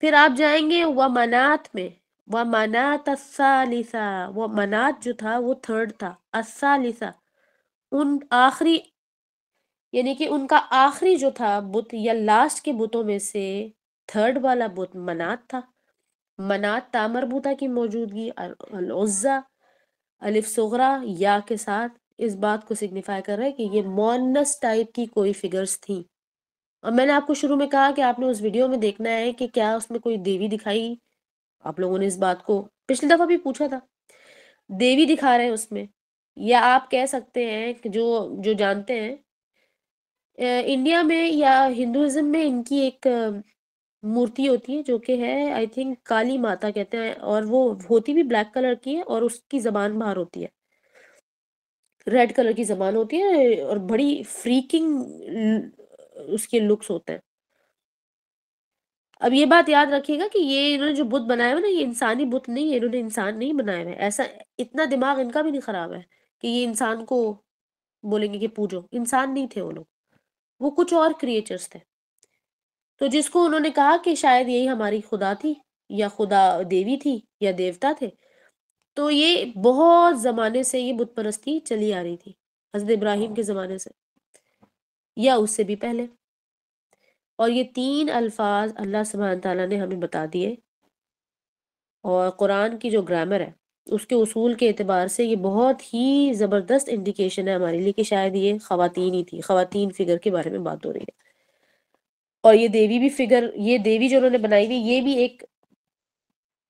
پھر آپ جائیں گے ومنات میں، ومنات الثالثہ، وہ منات جو تھا وہ 3rd تھا، الثالثہ ان آخری، یعنی کہ ان کا آخری جو تھا بت یا لاسٹ کے بتوں میں سے 3rd والا بت منات تھا. منات تا مربوطہ کی موجودگی، العزیٰ الف صغرا یا کے ساتھ اس بات کو سگنیفائی کر رہا ہے کہ یہ مونس ٹائپ کی کوئی فگرز تھیں. اور میں نے آپ کو شروع میں کہا کہ آپ نے اس ویڈیو میں دیکھنا ہے کہ کیا اس میں کوئی دیوی دکھائی. آپ لوگوں نے اس بات کو پچھلی دفعہ بھی پوچھا تھا. دیوی دکھا رہے ہیں اس میں، یا آپ کہہ سکتے ہیں کہ جو جانتے ہیں انڈیا میں یا ہندوازم میں ان کی ایک مورتی ہوتی ہے جو کہ ہے آئی تھنک کالی ماتا کہتے ہیں، اور وہ ہوتی بھی بلیک کلر کی ہے اور اس کی زبان باہر ہوتی ہے، ریڈ کلر کی زبان ہوتی ہے اور بڑی فریکنگ اس کے لکس ہوتے ہیں. اب یہ بات یاد رکھیے گا کہ یہ انہوں نے جو بت بنایا ہوا نا، یہ انسانی بت نہیں ہے، انہوں نے انسان نہیں بنایا ہوا ہے. ایسا اتنا دماغ ان کا بھی نہیں خراب ہے کہ یہ انسان کو بولیں گے کہ پوجو. انسان نہیں تھے وہ لوگ، وہ کچھ اور کریچرز تھے. تو جس کو انہوں نے کہا کہ شاید یہی ہماری خدا تھی یا خدا دیوی تھی یا دیوتا تھے، تو یہ بہت زمانے سے یہ بت پرستی چلی آ رہی تھی، حضرت ابراہیم کے زمانے سے یا اس سے بھی پہلے. اور یہ 3 الفاظ اللہ سبحانہ تعالیٰ نے ہمیں بتا دیے، اور قرآن کی جو گرامر ہے اس کے اصول کے اعتبار سے یہ بہت ہی زبردست انڈیکیشن ہے ہمارے لیے کہ شاید یہ خواتین ہی تھی، خواتین فگر کے بارے میں بات ہو رہی ہے. اور یہ دیوی بھی فگر، یہ دیوی جو انہوں نے بنائی ہوئی یہ بھی ایک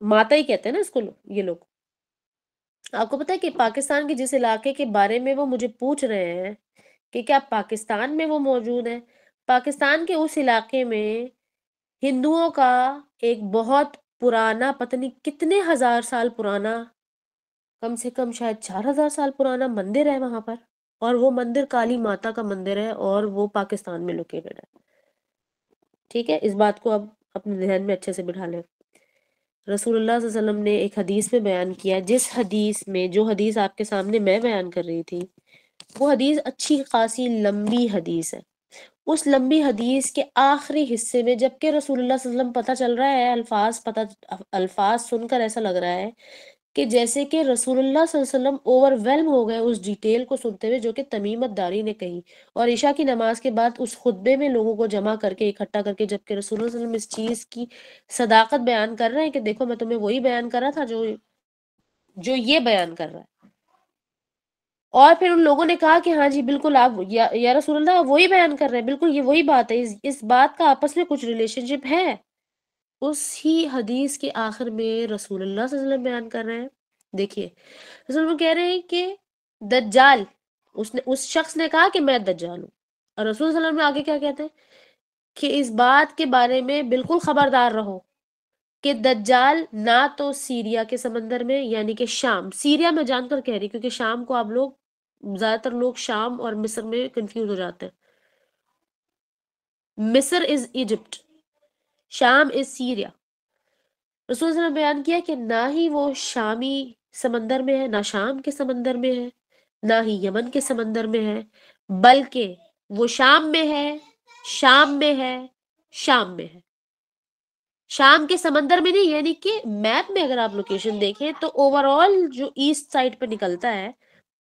ماتا ہی کہتے ہیں نا اس کو یہ لوگ. آپ کو پتا ہے کہ پاکستان کے جس علاقے کے بارے میں وہ مجھے پوچھ رہے ہیں کہ کیا پاکستان میں وہ موجود ہے، پاکستان کے اس علاقے میں ہندوؤں کا ایک بہت پرانا، پتہ نہیں کتنے ہزار سال پرانا، کم سے کم شاید 4000 سال پرانا مندر ہے وہاں پر، اور وہ مندر کالی ماتا کا مندر ہے اور وہ پاکستان میں لوکیٹڈ ہے. ٹھیک ہے، اس بات کو اب اپنے ذہن میں اچھے سے بٹھا لیں. رسول اللہ صلی اللہ علیہ وسلم نے ایک حدیث میں بیان کیا، جس حدیث میں، جو حدیث آپ کے سامنے میں بیان کر رہی تھی، وہ حدیث اچھی خاصی لمبی حدیث ہے. اس لمبی حدیث کے آخری حصے میں جبکہ رسول اللہ صلی اللہ علیہ وسلم پتہ چل رہا ہے، الفاظ سن کر ایسا لگ رہا ہے کہ جیسے کہ رسول اللہ صلی اللہ علیہ وسلم اوور ویلم ہو گئے اس ڈیٹیل کو سنتے ہوئے جو کہ تمیمت داری نے کہی. اور عشاء کی نماز کے بعد اس خطبے میں لوگوں کو جمع کر کے اکٹھا کر کے جبکہ رسول اللہ صلی اللہ علیہ وسلم اس چیز کی صداقت بیان کر رہے ہیں کہ دیکھو میں تمہیں وہی بیان کر رہا تھا جو یہ بیان کر رہا ہے. اور پھر ان لوگوں نے کہا کہ ہاں جی بالکل آپ یا رسول اللہ وہی بیان کر رہے ہیں، بالکل یہ وہی بات ہے، اس بات کا آپس میں کچھ ریلیشن شپ ہے. اس ہی حدیث کے آخر میں رسول اللہ صلی اللہ علیہ وسلم بیان کر رہے ہیں، دیکھیے رسول اللہ کہہ رہے ہیں کہ دجال، اس شخص نے کہا کہ میں دجال ہوں، اور رسول صلی اللہ علیہ وسلم آگے کیا کہتے ہیں کہ اس بات کے بارے میں بالکل خبردار رہو کہ دجال نہ تو سیریا کے سمندر میں، یعنی کہ شام، سیریا میں جان کر کہہ رہی کیونکہ شام کو آپ لوگ زیادہ تر لوگ شام اور مصر میں کنفیوز ہو جاتے ہیں. مصر از ایجپٹ، شام از سیریا. رسول صلی اللہ علیہ وسلم نے بیان کیا کہ نہ ہی وہ شامی سمندر میں ہے، نہ شام کے سمندر میں ہے، نہ ہی یمن کے سمندر میں ہے، بلکہ وہ شام میں ہے، شام میں ہے، شام میں ہے. شام کے سمندر میں نہیں، یعنی کہ میپ میں اگر آپ لوکیشن دیکھیں تو اوور آل جو ایسٹ سائڈ پہ نکلتا ہے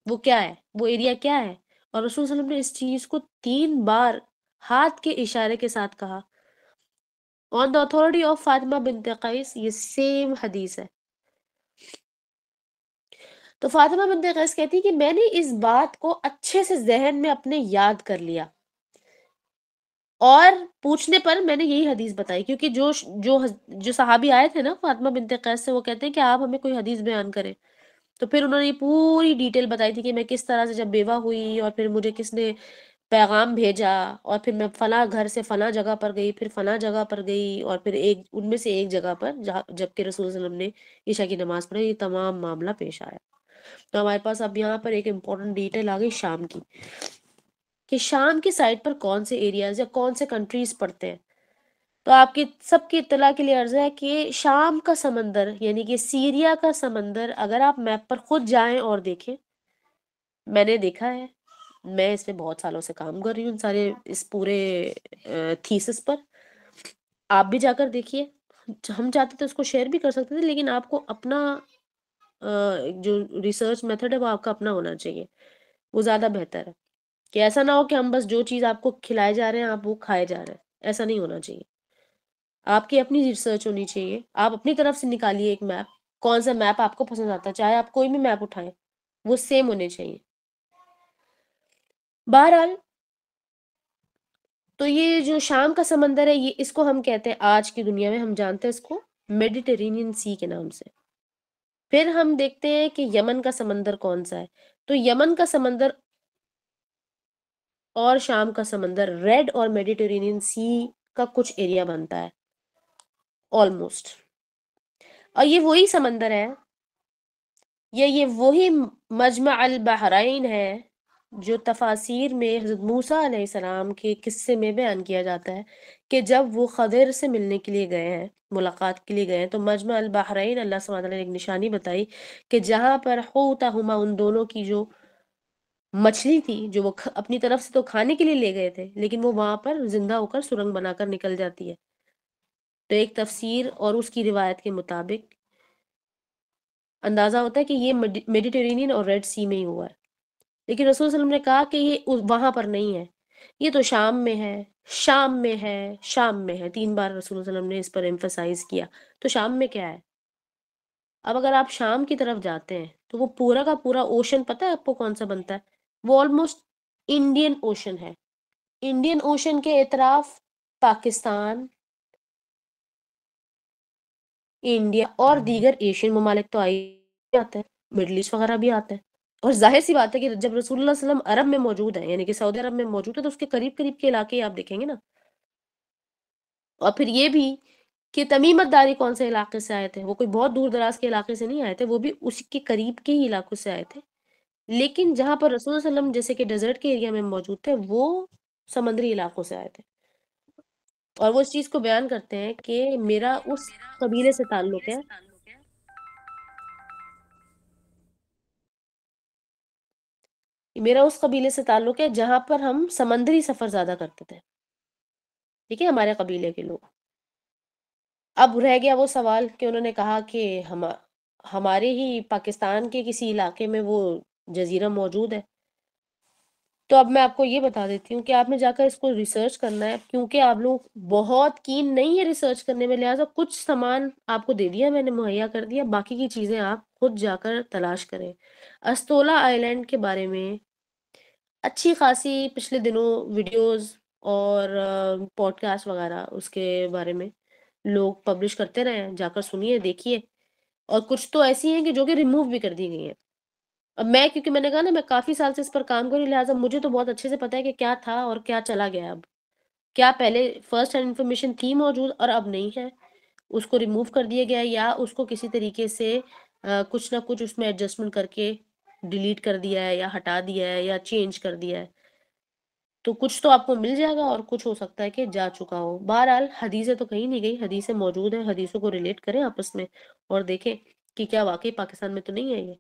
وہ کیا ہے، وہ ایریا کیا ہے. اور رسول صلی اللہ علیہ وسلم نے اس چیز کو 3 بار ہاتھ کے اشارے کے ساتھ کہا. آن دا اتھارٹی آف فاطمہ بنت قیس، یہ سیم حدیث ہے. تو فاطمہ بنت قیس کہتی کہ میں نے اس بات کو اچھے سے ذہن میں اپنے یاد کر لیا، اور پوچھنے پر میں نے یہی حدیث بتائی، کیونکہ جو صحابی آئے تھے نا فاطمہ بنت قیس سے، وہ کہتے ہیں کہ آپ ہمیں کوئی حدیث بیان کریں. تو پھر انہوں نے یہ پوری ڈیٹیل بتائی تھی کہ میں کس طرح سے جب بیوہ ہوئی اور پھر مجھے کس نے پیغام بھیجا، اور پھر میں فلاں گھر سے فلاں جگہ پر گئی، پھر فلاں جگہ پر گئی، اور پھر ان میں سے ایک جگہ پر جبکہ رسول صلی اللہ علیہ وسلم نے عشاء کی نماز پڑھی، یہ تمام معاملہ پیش آیا. تو ہمارے پاس اب یہاں پر ایک امپورٹنٹ ڈیٹیل آ گئی شام کی، کہ شام کی سائٹ پر کون سے ایریاز یا کون سے کنٹریز پڑتے ہیں. تو آپ کی سب کی اطلاع کے لیے عرض ہے کہ شام کا سمندر یعنی کہ سیریا کا سمندر اگر آپ میپ پر خود جائیں اور دیکھیں، میں نے دیکھا ہے، میں اس میں بہت سالوں سے کام کر رہی ہوں سارے اس پورے تھیسس پر، آپ بھی جا کر دیکھیے. ہم چاہتے تھے اس کو شیئر بھی کر سکتے تھے، لیکن آپ کو اپنا جو ریسرچ میتھڈ ہے وہ آپ کا اپنا ہونا چاہیے، وہ زیادہ بہتر ہے. کہ ایسا نہ ہو کہ ہم بس جو چیز آپ کو کھلائے جا رہے ہیں آپ وہ کھائے جا رہے ہیں، ایسا نہیں ہونا چاہیے. آپ کی اپنی ریسرچ ہونی چاہیے، آپ اپنی طرف سے نکالیے ایک میپ، کون سا میپ آپ کو پسند آتا ہے، چاہے آپ کوئی بھی میپ اٹھائیں وہ سیم ہونے چاہیے. بہرحال تو یہ جو شام کا سمندر ہے، یہ اس کو ہم کہتے ہیں، آج کی دنیا میں ہم جانتے ہیں اس کو میڈیٹرینین سی کے نام سے۔ پھر ہم دیکھتے ہیں کہ یمن کا سمندر کون سا ہے، تو یمن کا سمندر اور شام کا سمندر ریڈ اور میڈیٹرینین سی کا کچھ ایریا بنتا ہے آلموسٹ، اور یہ وہی سمندر ہے، یہ وہی مجمع البحرین ہے جو تفاسیر میں حضرت موسیٰ علیہ السلام کے قصے میں بیان کیا جاتا ہے کہ جب وہ خضر سے ملنے کے لیے گئے ہیں، ملاقات کے لیے گئے ہیں، تو مجمع البحرین اللہ سبحانہ وتعالیٰ نے ایک نشانی بتائی کہ جہاں پر حوتہما، ان دونوں کی جو مچھلی تھی جو وہ اپنی طرف سے تو کھانے کے لیے لے گئے تھے، لیکن وہ وہاں پر زندہ ہو کر سرنگ بنا کر نکل جاتی ہے۔ تو ایک تفسیر اور اس کی روایت کے مطابق اندازہ ہوتا ہے کہ یہ میڈیٹرینین اور ریڈ سی میں ہی ہوا ہے، لیکن رسول صلی اللہ علیہ وسلم نے کہا کہ یہ وہاں پر نہیں ہے، یہ تو شام میں ہے، شام میں ہے، شام میں ہے، 3 بار رسول صلی اللہ علیہ وسلم نے اس پر ایمفسائز کیا۔ تو شام میں کیا ہے؟ اب اگر آپ شام کی طرف جاتے ہیں تو وہ پورا کا پورا اوشن پتہ ہے آپ کو کون سا بنتا ہے؟ وہ آلموسٹ انڈین اوشن ہے۔ انڈین اوشن کے اطراف پاکستان، انڈیا اور دیگر ایشین ممالک تو آئی آتے ہیں، مڈل ایسٹ وغیرہ بھی آتے ہیں، اور ظاہر سی بات ہے کہ جب رسول اللہ صلی اللہ علیہ وسلم عرب میں موجود ہیں، یعنی کہ سعودی عرب میں موجود ہے، تو اس کے قریب قریب کے علاقے آپ دیکھیں گے نا۔ اور پھر یہ بھی کہ تمیمت داری کون سے علاقے سے آئے تھے، وہ کوئی بہت دور دراز کے علاقے سے نہیں آئے تھے، وہ بھی اسی کے قریب کے ہی علاقوں سے آئے تھے، لیکن جہاں پر رسول اللہ صلی اللہ علیہ وسلم جیسے کہ ڈیزرٹ کے ایریا میں موجود تھے، وہ سمندری علاقوں سے آئے تھے، اور وہ اس چیز کو بیان کرتے ہیں کہ میرا اس قبیلے سے تعلق ہے، میرا اس قبیلے سے تعلق ہے جہاں پر ہم سمندری سفر زیادہ کرتے تھے، ٹھیک ہے، ہمارے قبیلے کے لوگ۔ اب رہ گیا وہ سوال کہ انہوں نے کہا کہ ہمارے ہی پاکستان کے کسی علاقے میں وہ جزیرہ موجود ہے، تو اب میں آپ کو یہ بتا دیتی ہوں کہ آپ نے جا کر اس کو ریسرچ کرنا ہے، کیونکہ آپ لوگ بہت کین نہیں ہے ریسرچ کرنے میں، لہٰذا کچھ سامان آپ کو دے دیا، میں نے مہیا کر دیا، باقی کی چیزیں آپ خود جا کر تلاش کریں۔ استولا آئی لینڈ کے بارے میں اچھی خاصی پچھلے دنوں ویڈیوز اور پوڈ کاسٹ وغیرہ اس کے بارے میں لوگ پبلش کرتے رہے ہیں، جا کر سنیے، دیکھیے، اور کچھ تو ایسی ہیں کہ جو کہ ریموو بھی کر دی گئی ہیں۔ اب میں کیونکہ میں نے کہا نا میں کافی سال سے اس پر کام کر رہی ہوں، لہٰذا مجھے تو بہت اچھے سے پتا ہے کہ کیا تھا اور کیا چلا گیا، اب کیا پہلے فرسٹ ہینڈ انفارمیشن تھی موجود اور اب نہیں ہے، اس کو ریموو کر دیا گیا یا اس کو کسی طریقے سے کچھ نہ کچھ اس میں ایڈجسٹمنٹ کر کے ڈیلیٹ کر دیا ہے یا ہٹا دیا ہے یا چینج کر دیا ہے، تو کچھ تو آپ کو مل جائے گا اور کچھ ہو سکتا ہے کہ جا چکا ہو۔ بہرحال حدیثیں تو کہیں نہیں گئی، حدیثیں موجود ہیں، حدیثوں کو ریلیٹ کریں آپس میں اور دیکھیں کہ کیا واقعی پاکستان میں تو نہیں ہے یہ۔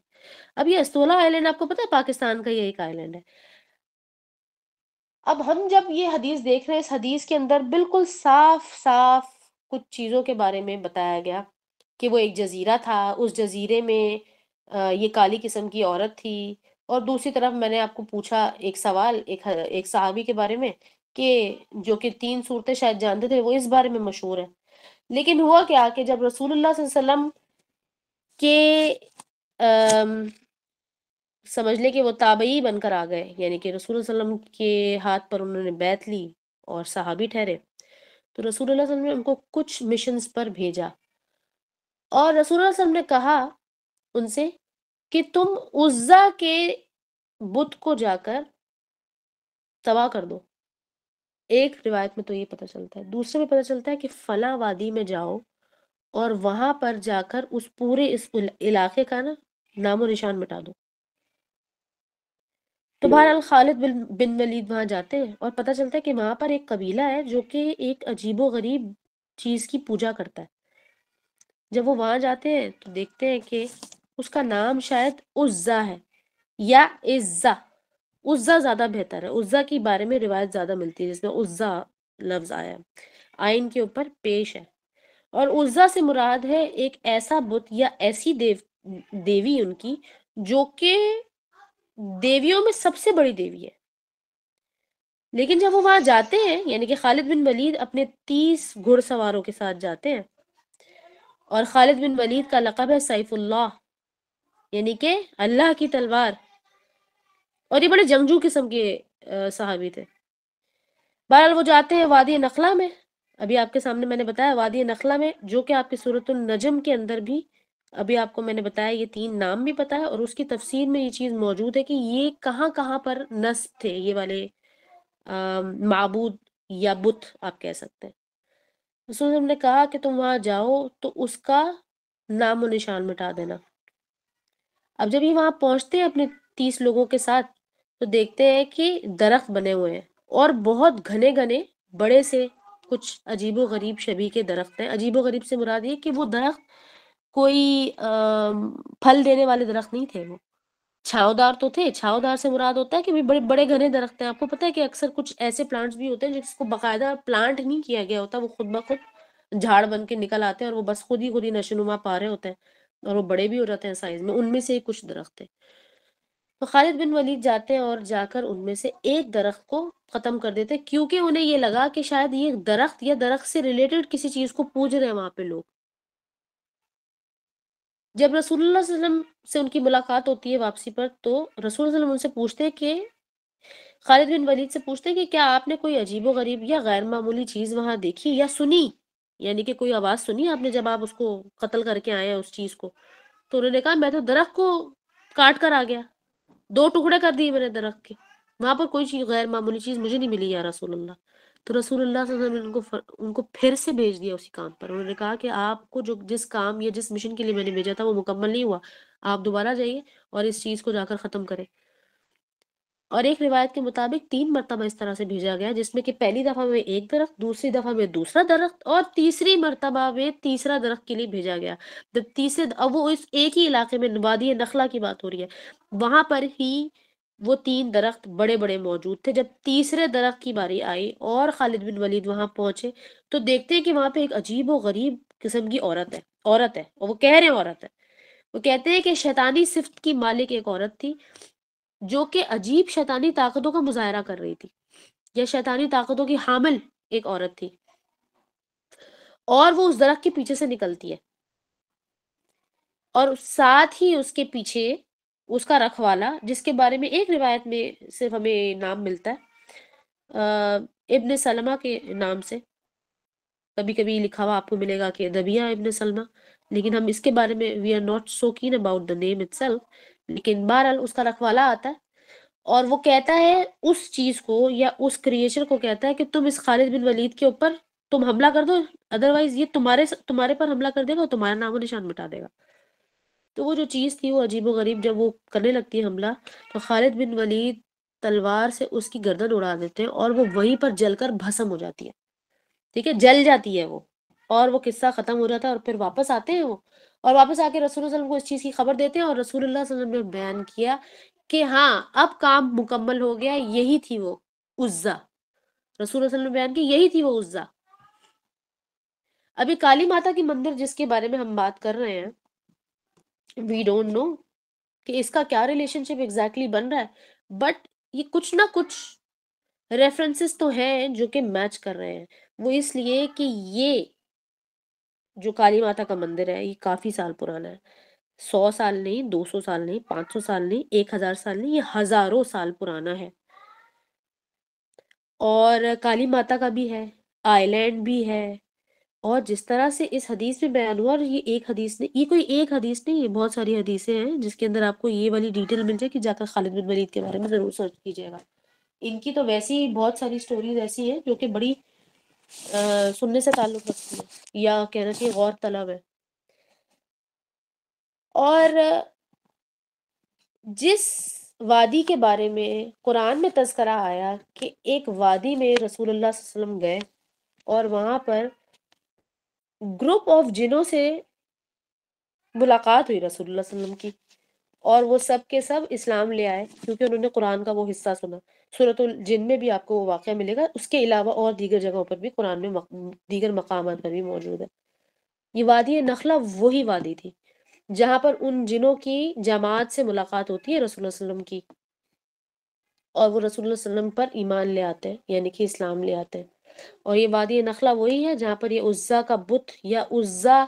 اب یہ استولا آئی لینڈ آپ کو پتا ہے پاکستان کا یہ ایک آئی لینڈ ہے۔ اب ہم جب یہ حدیث دیکھ رہے ہیں، اس حدیث کے اندر بالکل صاف صاف کچھ چیزوں کے بارے میں بتایا گیا کہ وہ ایک جزیرہ تھا، اس جزیرے میں یہ کالی قسم کی عورت تھی، اور دوسری طرف میں نے آپ کو پوچھا ایک سوال ایک صحابی کے بارے میں کہ جو کہ 3 صورتیں شاید جانتے تھے، وہ اس بارے میں مشہور ہے، لیکن ہوا کیا کہ جب رسول اللہ صلی اللہ علیہ وسلم کے سمجھ لے کہ وہ تابعی بن کر آ گئے، یعنی کہ رسول اللہ صلی اللہ علیہ وسلم کے ہاتھ پر انہوں نے بیعت لی اور صحابی ٹھہرے، تو رسول اللہ صلی اللہ علیہ وسلم نے ان کو کچھ مشنز پر بھیجا، اور رسول اللہ صلی اللہ علیہ وسلم نے کہا ان سے کہ تم عزا کے بت کو جا کر تباہ کر دو۔ ایک روایت میں تو یہ پتہ چلتا ہے، دوسرے میں پتہ چلتا ہے کہ فلاں وادی میں جاؤ اور وہاں پر جا کر اس پورے اس علاقے کا نا نام و نشان مٹا دو۔ تو بہرحال خالد بن ولید وہاں جاتے ہیں اور پتہ چلتا ہے کہ وہاں پر ایک قبیلہ ہے جو کہ ایک عجیب و غریب چیز کی پوجا کرتا ہے۔ جب وہ وہاں جاتے ہیں تو دیکھتے ہیں کہ اس کا نام شاید عزا ہے یا عزا، عزا زیادہ بہتر ہے، عزا کی بارے میں روایت زیادہ ملتی ہے جس میں عزا لفظ آیا ہے، آئین کے اوپر پیش ہے، اور عزا سے مراد ہے ایک ایسا بت یا ایسی دیوی ان کی جو کہ دیویوں میں سب سے بڑی دیوی ہے۔ لیکن جب وہ وہاں جاتے ہیں، یعنی کہ خالد بن ولید اپنے 30 گھڑ سواروں کے ساتھ جاتے ہیں، اور خالد بن ولید کا لقب ہے سیف اللہ، یعنی کہ اللہ کی تلوار، اور یہ بڑے جنگجو قسم کے صحابی تھے. بہرحال وہ جاتے ہیں وادی نخلا میں. ابھی آپ کے سامنے میں نے بتایا وادی نخلا میں، جو کہ آپ کی سورۃ النجم کے اندر بھی ابھی آپ کو میں نے بتایا یہ 3 نام بھی پتا ہے، اور اس کی تفسیر میں یہ چیز موجود ہے کہ یہ کہاں کہاں پر نصب تھے یہ والے معبود یا بت آپ کہہ سکتے ہیں. رسول اللہ نے کہا کہ تم وہاں جاؤ تو اس کا نام و نشان مٹا دینا. اب جب یہ وہاں پہنچتے ہیں اپنے 30 لوگوں کے ساتھ تو دیکھتے ہیں کہ درخت بنے ہوئے ہیں اور بہت گھنے گھنے بڑے سے کچھ عجیب و غریب شبیہ کے درخت ہیں. عجیب و غریب سے مراد یہ کہ وہ درخت کوئی پھل دینے والے درخت نہیں تھے، وہ چھاؤدار تو تھے. چھاؤدار سے مراد ہوتا ہے کہ بڑے بڑے گھنے درخت ہیں. آپ کو پتہ ہے کہ اکثر کچھ ایسے پلانٹس بھی ہوتے ہیں جس کو باقاعدہ پلانٹ نہیں کیا گیا ہوتا، وہ خود بخود جھاڑ بن کے نکل آتے ہیں اور وہ بس خود ہی نشونما پا رہے ہوتے ہیں اور وہ بڑے بھی ہو جاتے ہیں سائز میں. ان میں سے ہی کچھ درخت تھے. تو خالد بن ولید جاتے ہیں اور جا کر ان میں سے ایک درخت کو ختم کر دیتے، کیونکہ انہیں یہ لگا کہ شاید یہ درخت یا درخت سے ریلیٹڈ کسی چیز کو پوج رہے ہیں وہاں پہ لوگ. جب رسول اللہ صلی اللہ علیہ وسلم سے ان کی ملاقات ہوتی ہے واپسی پر، تو رسول اللہ صلی اللہ علیہ وسلم ان سے پوچھتے ہیں کہ خالد بن ولید سے پوچھتے ہیں کہ کیا آپ نے کوئی عجیب و غریب یا غیر معمولی چیز وہاں دیکھی یا سنی، یعنی کہ کوئی آواز سنی آپ نے جب آپ اس کو قتل کر کے آئے ہیں اس چیز کو. تو انہوں نے کہا میں تو درخت کو کاٹ کر آ گیا، 2 ٹکڑے کر دیے میں نے درخت کے، وہاں پر کوئی چیز غیر معمولی چیز مجھے نہیں ملی یا رسول اللہ. تو رسول اللہ صلی اللہ علیہ وسلم نے ان کو پھر سے بھیج دیا اسی کام پر. انہوں نے کہا کہ آپ کو جس کام یا جس مشن کے لیے میں نے بھیجا تھا وہ مکمل نہیں ہوا، آپ دوبارہ جائیے اور اس چیز کو جا کر ختم کریں. اور ایک روایت کے مطابق 3 مرتبہ اس طرح سے بھیجا گیا، جس میں کہ پہلی دفعہ میں ایک درخت، دوسری دفعہ میں دوسرا درخت، اور تیسری مرتبہ میں تیسرا درخت کے لیے بھیجا گیا. اب وہ اس ایک ہی علاقے میں وادی نخلا کی بات ہو رہی ہے، وہاں پر ہی وہ 3 درخت بڑے بڑے موجود تھے. جب تیسرے درخت کی باری آئی اور خالد بن ولید وہاں پہنچے تو دیکھتے ہیں کہ وہاں پہ ایک عجیب و غریب قسم کی عورت ہے اور وہ کہہ رہے ہیں عورت ہے. وہ کہتے ہیں کہ شیطانی صفت کی مالک ایک عورت تھی جو کہ عجیب شیطانی طاقتوں کا مظاہرہ کر رہی تھی، یا شیطانی طاقتوں کی حامل ایک عورت تھی، اور وہ اس درخت کے پیچھے سے نکلتی ہے اور ساتھ ہی اس کے پیچھے اس کا رکھوالا، جس کے بارے میں ایک روایت میں صرف ہمیں نام ملتا ہے ابن سلمہ کے نام سے. کبھی کبھی لکھا ہوا آپ کو ملے گا کہ دبیہ ابن سلمہ، لیکن ہم اس کے بارے میں we are not so keen about the name itself. لیکن بہرحال اس کا رکھوالا آتا ہے اور وہ کہتا ہے اس چیز کو یا اس کریچر کو کہتا ہے کہ تم اس خالد بن ولید کے اوپر تم حملہ کر دو، ادروائز یہ تمہارے پر حملہ کر دے گا اور تمہارا نام و نشان مٹا دے گا. تو وہ جو چیز تھی وہ عجیب و غریب جب وہ کرنے لگتی ہے حملہ، تو خالد بن ولید تلوار سے اس کی گردن اڑا دیتے ہیں اور وہ وہیں پر جل کر بھسم ہو جاتی ہے. ٹھیک ہے، جل جاتی ہے وہ، اور وہ قصہ ختم ہو جاتا ہے. اور پھر واپس آتے ہیں وہ، اور واپس آ کے رسول اللہ صلی اللہ علیہ وسلم کو اس چیز کی خبر دیتے ہیں، اور رسول اللہ صلی اللہ علیہ وسلم نے بیان کیا کہ ہاں اب کام مکمل ہو گیا، یہی تھی وہ عزا. رسول اللہ صلی اللہ علیہ وسلم نے بیان کی یہی تھی وہ عزا. ابھی کالی ماتا کی مندر جس کے بارے میں ہم بات کر رہے ہیں، وی ڈونٹ نو کہ اس کا کیا ریلیشن شپ ایگزیکٹلی بن رہا ہے، بٹ یہ کچھ نہ کچھ ریفرنسز تو ہیں جو کہ میچ کر رہے ہیں. وہ اس لیے کہ یہ جو کالی ماتا کا مندر ہے یہ کافی سال پرانا ہے. 100 سال نہیں، 200 سال نہیں، 500 سال نہیں، 1000 سال نہیں، یہ ہزاروں سال پرانا ہے. اور کالی ماتا کا بھی ہے، آئی لینڈ بھی ہے، اور جس طرح سے اس حدیث میں بیان ہوا، اور یہ ایک حدیث نہیں، یہ کوئی ایک حدیث نہیں، یہ بہت ساری حدیثیں ہیں جس کے اندر آپ کو یہ والی ڈیٹیل مل جائے کہ جا کر خالد بن ولید کے بارے میں ضرور سرچ کیجیے گا. ان کی تو ویسی ہی بہت ساری سٹوریز ایسی ہیں جو کہ بڑی سننے سے تعلق رکھتی ہیں یا کہنا چاہیے غور طلب ہے. اور جس وادی کے بارے میں قرآن میں تذکرہ آیا کہ ایک وادی میں رسول اللہ صلی اللہ علیہ وسلم گئے اور وہاں پر گروپ آف جنوں سے ملاقات ہوئی رسول اللہ صلی اللہ علیہ وسلم کی، اور وہ سب کے سب اسلام لے آئے کیونکہ انہوں نے قرآن کا وہ حصہ سنا. سورۃ الجن میں بھی آپ کو وہ واقعہ ملے گا، اس کے علاوہ اور دیگر جگہوں پر بھی قرآن میں دیگر مقامات پر بھی موجود ہے. یہ وادی نخلہ وہی وادی تھی جہاں پر ان جنوں کی جماعت سے ملاقات ہوتی ہے رسول اللہ صلی اللہ علیہ وسلم کی، اور وہ رسول اللہ صلی اللہ علیہ وسلم پر ایمان لے آتے ہیں، یعنی کہ اسلام لے آتے ہیں. اور یہ وادی نخلہ وہی ہے جہاں پر یہ عزا کا بت یا عزا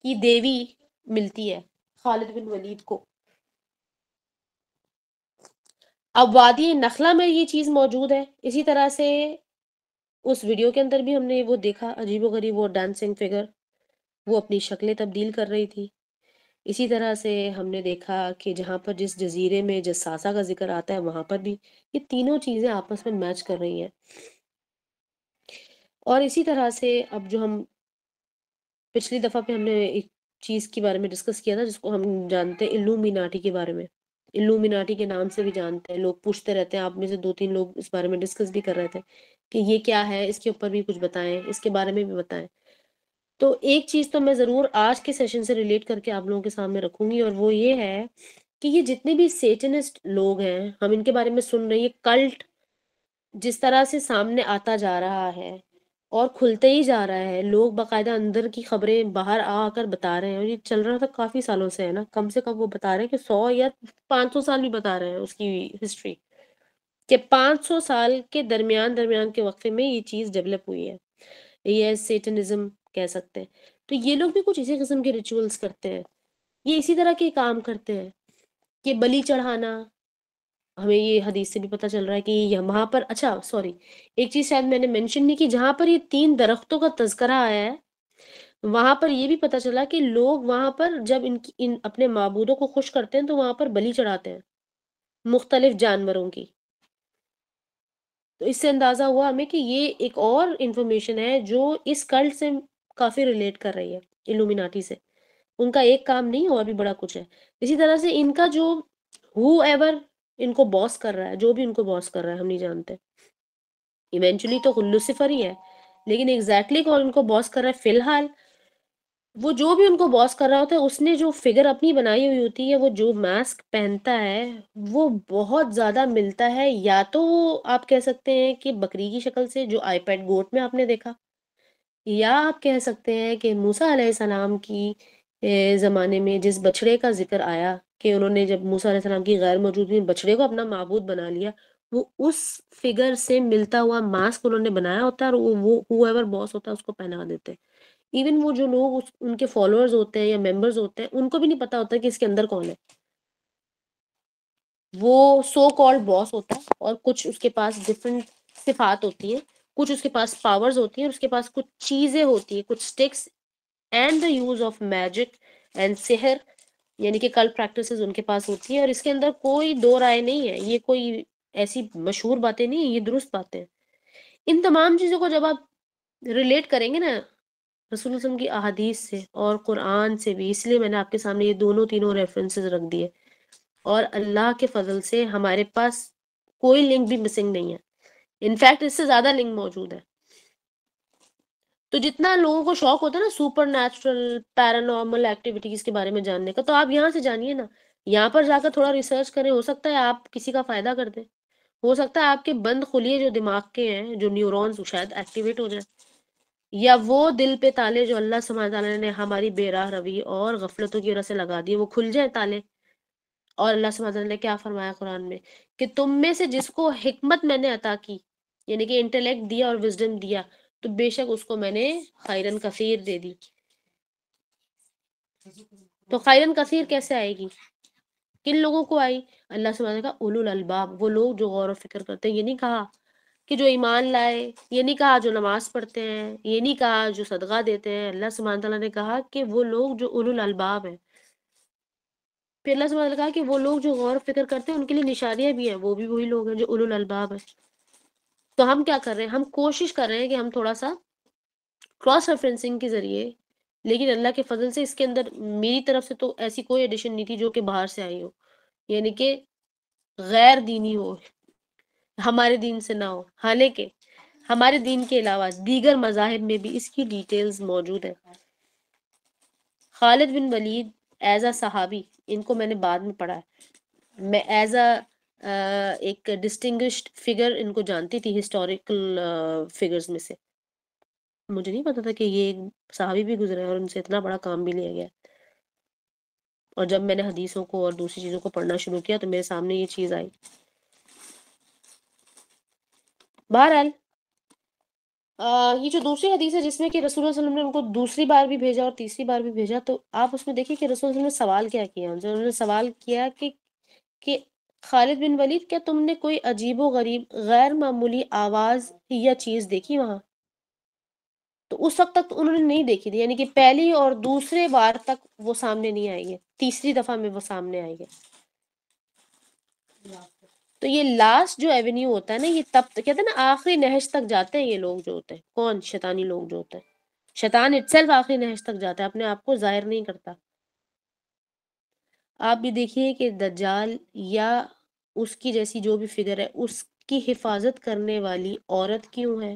کی دیوی ملتی ہے خالد بن ولید کو. اب وادی نخلا میں یہ چیز موجود ہے. اسی طرح سے اس ویڈیو کے اندر بھی ہم نے وہ دیکھا عجیب و غریب وہ ڈانسنگ فگر، وہ اپنی شکلیں تبدیل کر رہی تھی. اسی طرح سے ہم نے دیکھا کہ جہاں پر جس جزیرے میں جساسہ کا ذکر آتا ہے وہاں پر بھی یہ تینوں چیزیں آپس میں میچ کر رہی ہیں. اور اسی طرح سے اب جو ہم پچھلی دفعہ پہ ہم نے ایک چیز کے بارے میں ڈسکس کیا تھا جس کو ہم جانتے ہیں الومیناٹی کے بارے میں، الومیناٹی کے نام سے بھی جانتے ہیں، لوگ پوچھتے رہتے ہیں. آپ میں سے 2-3 لوگ اس بارے میں ڈسکس بھی کر رہے تھے کہ یہ کیا ہے، اس کے اوپر بھی کچھ بتائیں، اس کے بارے میں بھی بتائیں. تو ایک چیز تو میں ضرور آج کے سیشن سے ریلیٹ کر کے آپ لوگوں کے سامنے رکھوں گی، اور وہ یہ ہے کہ یہ جتنے بھی سیٹنسٹ لوگ ہیں ہم ان کے بارے میں سن رہے ہیں، یہ کلٹ جس طرح سے سامنے آتا جا رہا ہے اور کھلتے ہی جا رہا ہے، لوگ باقاعدہ اندر کی خبریں باہر آ کر بتا رہے ہیں. اور یہ چل رہا تھا کافی سالوں سے ہے نا، کم سے کم وہ بتا رہے ہیں کہ 100 یا 500 سال بھی بتا رہے ہیں اس کی ہسٹری، کہ 500 سال کے درمیان کے وقفے میں یہ چیز ڈیولپ ہوئی ہے. یہ سیٹنزم کہہ سکتے ہیں. تو یہ لوگ بھی کچھ اسی قسم کے ریچولز کرتے ہیں، یہ اسی طرح کے کام کرتے ہیں کہ بلی چڑھانا. ہمیں یہ حدیث سے بھی پتہ چل رہا ہے کہ یہ وہاں پر، اچھا سوری ایک چیز شاید میں نے منشن نہیں کی، جہاں پر یہ 3 درختوں کا تذکرہ آیا ہے وہاں پر یہ بھی پتہ چلا کہ لوگ وہاں پر جب ان اپنے معبودوں کو خوش کرتے ہیں تو وہاں پر بلی چڑھاتے ہیں مختلف جانوروں کی. تو اس سے اندازہ ہوا ہمیں کہ یہ ایک اور انفارمیشن ہے جو اس کلٹ سے کافی ریلیٹ کر رہی ہے، الومیناٹی سے. ان کا ایک کام نہیں اور بھی بڑا کچھ ہے. اسی طرح سے ان کا جو ہو ایور ان کو باس کر رہا ہے، جو بھی ان کو باس کر رہا ہے ہم نہیں جانتے، ایونچولی تو لوسیفر ہی ہے، لیکن ایگزیکٹلی کون ان کو باس کر رہا ہے، فی الحال وہ جو بھی ان کو باس کر رہا ہوتا ہے اس نے جو فگر اپنی بنائی ہوئی ہوتی ہے، وہ جو ماسک پہنتا ہے وہ بہت زیادہ ملتا ہے، یا تو آپ کہہ سکتے ہیں کہ بکری کی شکل سے جو آئی پیڈ گوٹ میں آپ نے دیکھا، یا آپ کہہ سکتے ہیں کہ موسیٰ علیہ السلام کی زمانے میں جس بچڑے کا ذکر آیا کہ انہوں نے جب موسیٰ علیہ السلام کی غیر موجودگی میں بچڑے کو اپنا معبود بنا لیا، وہ اس فگر سے ملتا ہوا ماسک انہوں نے بنایا ہوتا ہے، اور وہ ہو ایور باس ہوتا ہے اس کو پہنا دیتے ہیں. ایون وہ جو لوگ ان کے فالوورز ہوتے ہیں یا ممبرز ہوتے ہیں ان کو بھی نہیں پتا ہوتا کہ اس کے اندر کون ہے. وہ سو کالڈ باس ہوتا ہے اور کچھ اس کے پاس ڈفرینٹ صفات ہوتی ہیں، کچھ اس کے پاس پاورز ہوتی ہیں، اور اس کے پاس کچھ چیزیں ہوتی ہیں، کچھ sticks and the use of magic and سحر، یعنی کہ کلٹ پریکٹسز ان کے پاس ہوتی ہیں. اور اس کے اندر کوئی دو رائے نہیں ہے، یہ کوئی ایسی مشہور باتیں نہیں ہیں، یہ درست باتیں ہیں. ان تمام چیزوں کو جب آپ ریلیٹ کریں گے نا رسول اللہ صلی اللہ علیہ وسلم کی احادیث سے اور قرآن سے بھی، اس لیے میں نے آپ کے سامنے یہ تینوں ریفرنسز رکھ دیے، اور اللہ کے فضل سے ہمارے پاس کوئی لنک بھی مسنگ نہیں ہے، انفیکٹ اس سے زیادہ لنک موجود ہے. تو جتنا لوگوں کو شوق ہوتا ہے نا سپر نیچرل پیرانارمل ایکٹیویٹیز کے بارے میں جاننے کا، تو آپ یہاں سے جانیے نا، یہاں پر جا کر تھوڑا ریسرچ کریں، ہو سکتا ہے آپ کسی کا فائدہ کر دیں، ہو سکتا ہے آپ کے بند خلیے جو دماغ کے ہیں، جو نیورونز شاید ایکٹیویٹ ہو جائیں، یا وہ دل پہ تالے جو اللہ سبحانہ تعالیٰ نے ہماری بے راہ روی اور غفلتوں کی وجہ سے لگا دیے وہ کھل جائیں تالے. اور اللہ سبحانہ تعالیٰ نے کیا فرمایا قرآن میں کہ تم میں سے جس کو حکمت میں نے عطا کی، یعنی کہ انٹلیکٹ دیا اور وزڈم دیا، تو بے شک اس کو میں نے خیرن کثیر دے دی. تو خیرن کثیر کیسے آئے گی، کن لوگوں کو آئی؟ اللہ سبحانہ کا اولو الالباب، وہ لوگ جو غور و فکر کرتے ہیں. یہ نہیں کہا کہ جو ایمان لائے، یہ نہیں کہا جو نماز پڑھتے ہیں، یہ نہیں کہا جو صدقہ دیتے ہیں، اللہ سبحانہ تعالیٰ نے کہا کہ وہ لوگ جو اولو الالباب ہیں. پھر اللہ سبحانہ تعالیٰ نے کہا کہ وہ لوگ جو غور و فکر کرتے ہیں ان کے لیے نشانیاں بھی ہیں، وہ بھی وہی لوگ ہیں جو اولو الالباب ہیں. تو ہم کیا کر رہے ہیں، ہم کوشش کر رہے ہیں کہ ہم تھوڑا سا کراس ریفرنسنگ کے ذریعے، لیکن اللہ کے فضل سے اس کے اندر میری طرف سے تو ایسی کوئی ایڈیشن نہیں تھی جو کہ باہر سے آئی ہو، یعنی کہ غیر دینی ہو، ہمارے دین سے نہ ہو. حالانکہ ہمارے دین کے علاوہ دیگر مذاہب میں بھی اس کی ڈیٹیلز موجود ہیں. خالد بن ولید ایز اے صحابی، ان کو میں نے بعد میں پڑھا ہے، میں ایز اے ایک ڈسٹنگوشڈ فگر ان کو جانتی تھی ہسٹوریکل فگرز میں سے. مجھے نہیں پتا تھا کہ یہ ایک صحابی بھی گزرے اور ان سے اتنا بڑا کام بھی لیا گیا. اور جب میں نے حدیثوں کو اور دوسری چیزوں کو پڑھنا شروع کیا تو میرے سامنے یہ چیز آئی. بہرحال یہ جو دوسری حدیث ہے جس میں کہ رسول اللہ صلی اللہ علیہ وسلم نے ان کو دوسری بار بھی بھیجا اور تیسری بار بھی بھیجا، تو آپ اس میں دیکھیں کہ رسول اللہ صلی اللہ علیہ وسلم نے سوال کیا کیا، انہوں نے سوال کیا کہ خالد بن ولید کیا تم نے کوئی عجیب و غریب غیر معمولی آواز یا چیز دیکھی وہاں؟ تو اس وقت تک انہوں نے نہیں دیکھی تھی، یعنی کہ پہلی اور دوسرے بار تک وہ سامنے نہیں آئی ہے، تیسری دفعہ میں وہ سامنے آئی ہے. تو یہ لاسٹ جو ایونیو ہوتا ہے نا، یہ تب کہتے ہیں نا آخری نہج تک جاتے ہیں یہ لوگ جو ہوتے ہیں. کون؟ شیطانی لوگ جو ہوتے ہیں. شیطان اٹسیلف آخری نہج تک جاتا ہے، اپنے آپ کو ظاہر نہیں کرتا. آپ بھی دیکھیے کہ دجال یا اس کی جیسی جو بھی فگر ہے، اس کی حفاظت کرنے والی عورت کیوں ہے؟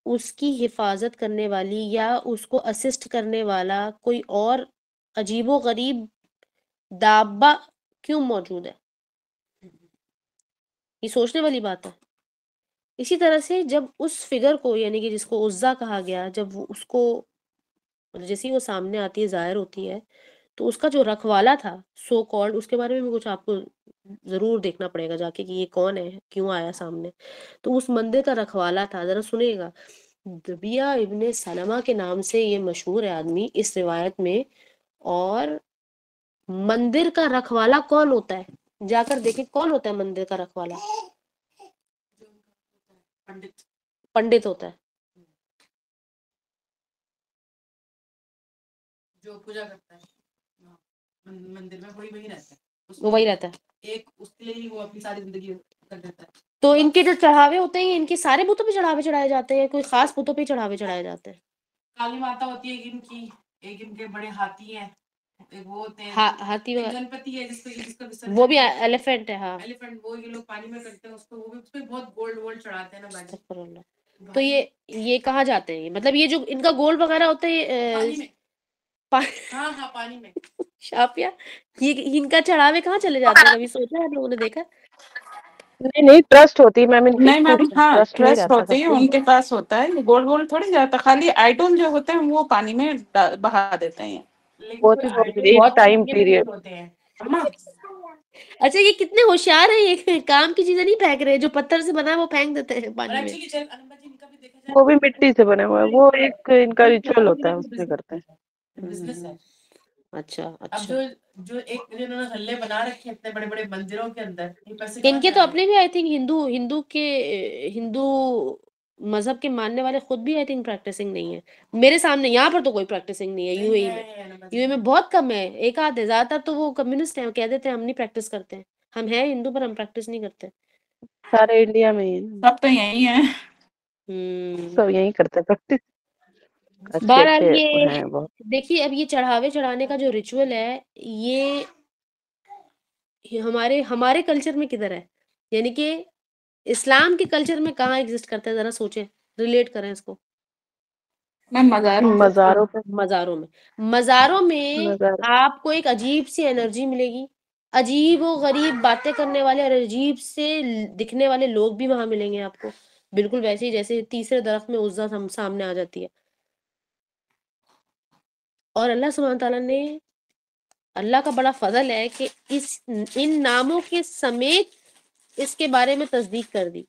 اس کی حفاظت کرنے والی یا اس کو اسسٹ کرنے والا کوئی اور عجیب و غریب دابہ کیوں موجود ہے؟ یہ سوچنے والی بات ہے. اسی طرح سے جب اس فگر کو، یعنی کہ جس کو عزا کہا گیا، جب وہ اس کو جیسے ہی وہ سامنے آتی ہے، ظاہر ہوتی ہے، تو اس کا جو رکھوالا تھا سو کالڈ، اس کے بارے میں بھی کچھ آپ کو ضرور دیکھنا پڑے گا جا کے کہ یہ کون ہے، کیوں آیا سامنے. تو اس مندر کا رکھوالا تھا، ذرا سنیے گا، دبیہ ابن سلمہ کے نام سے یہ مشہور ہے آدمی اس روایت میں. اور مندر کا رکھوالا کون ہوتا ہے؟ جا کر دیکھیں کون ہوتا ہے مندر کا رکھوالا. پنڈت ہوتا ہے جو پوجا کرتا ہے مندر میں، وہی رہتا ہے، وہ وہی رہتا ہے. ایک اس کے لیے ہی وہ اپنی ساری زندگی کر دیتا ہے. تو ان کے جو چڑھاوے ہوتے ہیں، ان کے سارے بتوں پہ چڑھاوے چڑھائے جاتے ہیں، کوئی خاص بتوں پہ چڑھاوے چڑھائے جاتے ہیں؟ کالی ماتا ہوتی ہے ان کی، ایک ان کے بڑے ہاتھی ہیں، ایک وہ ہوتے ہیں ہاتھی ایک گنپتی ہے جس کا وہ بھی ایلیفینٹ ہے. ہاں، ایلیفنٹ، وہ یہ لوگ پانی میں کرتے ہیں اس کو، وہ بھی اس پہ بہت گولڈ چڑھاتے ہیں نا باجی. استغفر اللہ. تو یہ کہاں جاتے ہیں؟ مطلب یہ جو ان کا گولڈ وغیرہ ہوتا ہے پانی میں. ہاں پانی میں. شاپیہ، یہ ان کا چڑھاوے کہاں چلے جاتے ہیں؟ کبھی سوچا ہے آپ لوگوں نے؟ دیکھا؟ نہیں ٹرسٹ ہوتی ہے میم ان کی. نہیں میم، ہاں ٹرسٹ نہیں ٹرسٹ رہتا ہوتی ہے ان کے پاس، ہوتا ہے گولڈ تھوڑی جاتا، خالی آئیڈول جو ہوتے ہیں وہ پانی میں بہا دیتے ہیں. وہ ایک ٹائم پیریڈ. ہوتے ہیں. اچھا، یہ کتنے ہوشیار ہیں، یہ کام کی چیزیں نہیں پھینک رہے، جو پتھر سے بنا ہے وہ پھینک دیتے ہیں پانی میں. وہ بھی مٹی سے بنے ہوئے ہیں، وہ ایک ان کا ریچول ہوتا ہے، اس پہ کرتے ہیں. بزنس ہے. اچھا اب اچھا. جو ایک انہوں نے حلے بنا رکھے ہیں اتنے بڑے بڑے مندروں کے اندر، ان کے تو اپنے بھی آئی تھنک ہندو مذہب کے ماننے والے خود بھی آئی تھنک پریکٹسنگ نہیں ہے میرے سامنے. یہاں پر تو کوئی پریکٹسنگ نہیں ہے، یو اے میں بہت کم ہے، ایک آدھ ہے، زیادہ تر تو وہ کمیونسٹ ہیں، کہہ دیتے ہیں ہم نہیں پریکٹس کرتے ہیں، ہم ہیں ہندو پر ہم پریکٹس نہیں کرتے. سارے انڈیا میں ہی سب تو یہی ہیں. سب یہی کرتے ہیں پریکٹس. اچھے بہرحال اچھے یہ ہیں بہت. دیکھیے، اب یہ چڑھاوے چڑھانے کا جو ریچول ہے، یہ ہمارے کلچر میں کدھر ہے؟ یعنی کہ اسلام کے کلچر میں کہاں ایگزسٹ کرتا ہے؟ ذرا سوچیں، ریلیٹ کریں اس کو. مزاروں پہ. مزاروں میں آپ کو ایک عجیب سی انرجی ملے گی، عجیب و غریب باتیں کرنے والے اور عجیب سے دکھنے والے لوگ بھی وہاں ملیں گے آپ کو، بالکل ویسے ہی جیسے تیسرے درخت میں عزا سامنے آ جاتی ہے. اور اللہ سبحانہ تعالیٰ نے، اللہ کا بڑا فضل ہے کہ ان ناموں کے سمیت اس کے بارے میں تصدیق کر دی،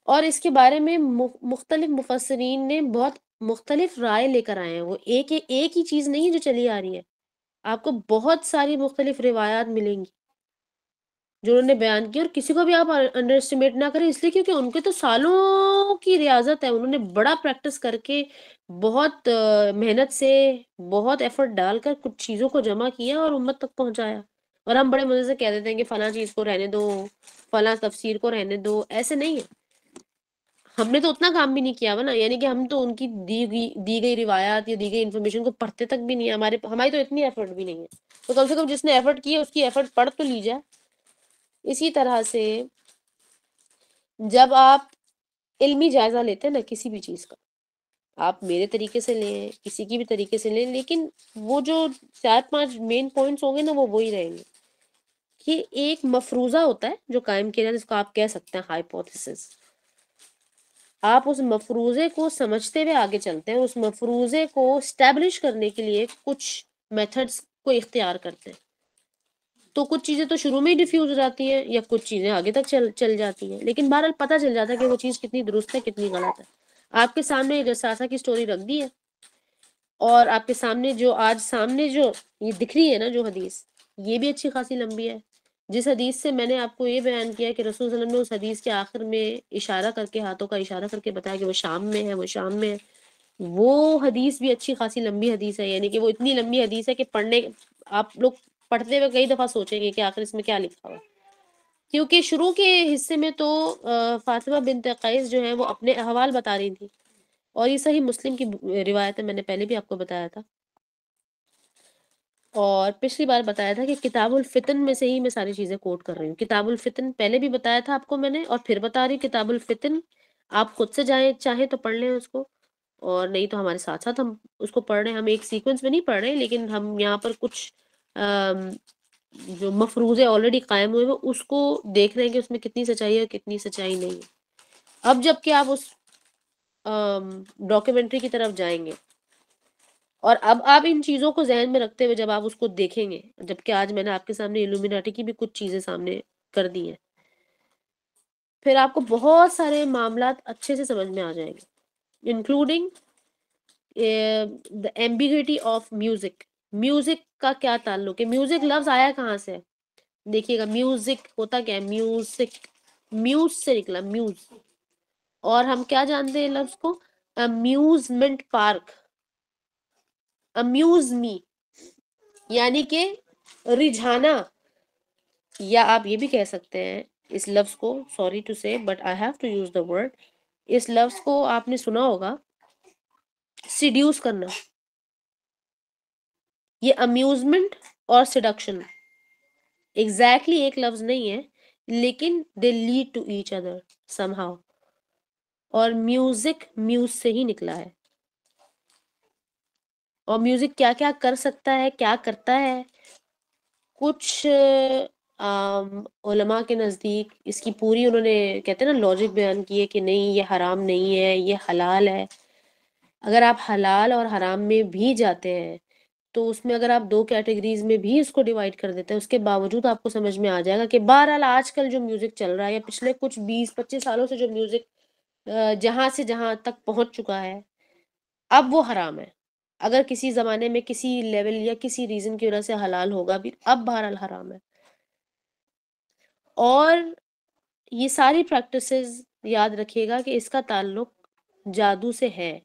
اور اس کے بارے میں مختلف مفسرین نے بہت مختلف رائے لے کر آئے ہیں. وہ ایک ہی چیز نہیں جو چلی آ رہی ہے، آپ کو بہت ساری مختلف روایات ملیں گی جو انہوں نے بیان کی. اور کسی کو بھی آپ انڈر اسٹیمیٹ نہ کریں، اس لیے کیونکہ ان کے تو سالوں کی ریاضت ہے، انہوں نے بڑا پریکٹس کر کے، بہت محنت سے، بہت ایفرٹ ڈال کر کچھ چیزوں کو جمع کیا اور امت تک پہنچایا. اور ہم بڑے مزے سے کہہ دیتے ہیں کہ فلاں چیز کو رہنے دو، فلاں تفسیر کو رہنے دو. ایسے نہیں ہے، ہم نے تو اتنا کام بھی نہیں کیا ہوا نا، یعنی کہ ہم تو ان کی دی گئی روایات یا دی گئی انفارمیشن کو پڑھتے تک بھی نہیں ہے، ہماری تو اتنی ایفرٹ بھی نہیں ہے. تو کم سے کم جس نے ایفرٹ کی ہے اس کی ایفرٹ پڑھ تو لی جائے. اسی طرح سے جب آپ علمی جائزہ لیتے ہیں نا کسی بھی چیز کا، آپ میرے طریقے سے لیں، کسی کی بھی طریقے سے لیں، لیکن وہ جو 4-5 مین پوائنٹس ہوں گے نا، وہ وہی رہیں گے کہ ایک مفروضہ ہوتا ہے جو قائم کیا جاتا ہے، جس کو آپ کہہ سکتے ہیں ہائپوتھیسس. آپ اس مفروضے کو سمجھتے ہوئے آگے چلتے ہیں، اس مفروضے کو اسٹیبلش کرنے کے لیے کچھ میتھڈس کو اختیار کرتے ہیں. تو کچھ چیزیں تو شروع میں ہی ڈیفیوز ہو جاتی ہیں، یا کچھ چیزیں آگے تک چل جاتی ہیں، لیکن بہرحال پتہ چل جاتا ہے کہ وہ چیز کتنی درست ہے، کتنی غلط ہے. آپ کے سامنے جساسہ کی سٹوری رکھ دی ہے، اور آپ کے سامنے جو آج سامنے جو یہ دکھ رہی ہے نا جو حدیث، یہ بھی اچھی خاصی لمبی ہے. جس حدیث سے میں نے آپ کو یہ بیان کیا کہ رسول صلی اللہ علیہ وسلم نے اس حدیث کے آخر میں اشارہ کر کے، ہاتھوں کا اشارہ کر کے بتایا کہ وہ شام میں ہے، وہ شام میں ہے، وہ حدیث بھی اچھی خاصی لمبی حدیث ہے. یعنی کہ وہ اتنی لمبی حدیث ہے کہ پڑھنے آپ لوگ پڑھتے ہوئے کئی دفعہ سوچیں گے کہ آخر اس میں کیا لکھا ہوا ہے. کیونکہ شروع کے حصے میں تو فاطمہ بنت قیس جو ہے وہ اپنے احوال بتا رہی تھی، اور یہ صحیح مسلم کی روایت ہے، میں نے پہلے بھی آپ کو بتایا تھا، اور پچھلی بار بتایا تھا کہ کتاب الفتن میں سے ہی میں ساری چیزیں کوٹ کر رہی ہوں. کتاب الفتن پہلے بھی بتایا تھا آپ کو میں نے، اور پھر بتا رہی ہوں. کتاب الفتن آپ خود سے جائیں چاہیں تو پڑھ لیں اس کو، اور نہیں تو ہمارے ساتھ ساتھ ہم اس کو پڑھ رہے ہیں. ہم ایک سیکوینس میں نہیں پڑھ رہے، لیکن ہم یہاں پر کچھ جو مفروضے آلریڈی قائم ہوئے وہ اس کو دیکھ رہے ہیں کہ اس میں کتنی سچائی ہے اور کتنی سچائی نہیں ہے. اب جب کہ آپ اس ڈاکیومنٹری کی طرف جائیں گے، اور اب آپ ان چیزوں کو ذہن میں رکھتے ہوئے جب آپ اس کو دیکھیں گے، جبکہ آج میں نے آپ کے سامنے الومیناٹی کی بھی کچھ چیزیں سامنے کر دی ہیں، پھر آپ کو بہت سارے معاملات اچھے سے سمجھ میں آ جائیں گے، including the ambiguity of music. Music کا کیا تعلق ہے؟ میوزک لفظ آیا کہاں سے؟ دیکھیے گا، میوزک ہوتا کیا ہے؟ میوزک میوز سے نکلا، میوز. اور ہم کیا جانتے ہیں لفظ کو؟ امیوزمنٹ پارک، امیوز می، یعنی کہ رجھانا، یا آپ یہ بھی کہہ سکتے ہیں اس لفظ کو، sorry to say but I have to use the word, اس لفظ کو آپ نے سنا ہوگا، سیڈیوس کرنا. یہ امیوزمنٹ اور سیڈکشن ایگزیکٹلی ایک لفظ نہیں ہے، لیکن they lead to each other somehow. اور میوزک میوز سے ہی نکلا ہے. اور میوزک کیا کیا کر سکتا ہے، کیا کرتا ہے، کچھ علماء کے نزدیک اس کی پوری انہوں نے کہتے ہیں نا لاجک بیان کی ہے کہ نہیں یہ حرام نہیں ہے، یہ حلال ہے. اگر آپ حلال اور حرام میں بھی جاتے ہیں تو اس میں اگر آپ دو کیٹیگریز میں بھی اس کو ڈیوائڈ کر دیتے ہیں، اس کے باوجود آپ کو سمجھ میں آ جائے گا کہ بہرحال آج کل جو میوزک چل رہا ہے یا پچھلے کچھ 20-25 سالوں سے جو میوزک جہاں سے جہاں تک پہنچ چکا ہے اب وہ حرام ہے. اگر کسی زمانے میں کسی لیول یا کسی ریزن کی وجہ سے حلال ہوگا بھی، اب بہرحال حرام ہے. اور یہ ساری پریکٹسز یاد رکھیے گا کہ اس کا تعلق جادو سے ہے،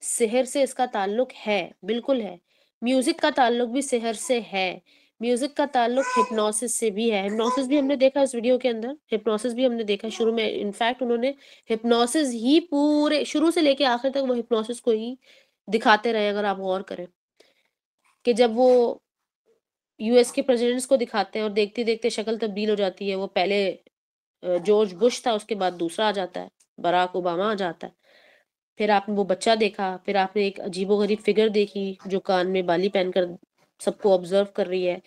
سحر سے اس کا تعلق ہے، بالکل ہے. میوزک کا تعلق بھی سحر سے ہے، میوزک کا تعلق ہپنوسس سے بھی ہے. ہپنوسس بھی ہم نے دیکھا اس ویڈیو کے اندر، ہپنوسس بھی ہم نے دیکھا شروع میں. انفیکٹ انہوں نے ہپنوسس ہی پورے شروع سے لے کے آخر تک وہ ہپنوسس کو ہی دکھاتے رہے. اگر آپ غور کریں کہ جب وہ یو ایس کے پریزیڈنٹس کو دکھاتے ہیں اور دیکھتے دیکھتے شکل تبدیل ہو جاتی ہے، وہ پہلے جارج بش تھا، اس کے بعد دوسرا آ جاتا ہے، براک اوباما آ جاتا ہے. پھر آپ نے وہ بچہ دیکھا، پھر آپ نے ایک عجیب و غریب فگر دیکھی جو کان میں بالی پہن کر سب کو آبزرو کر رہی ہے.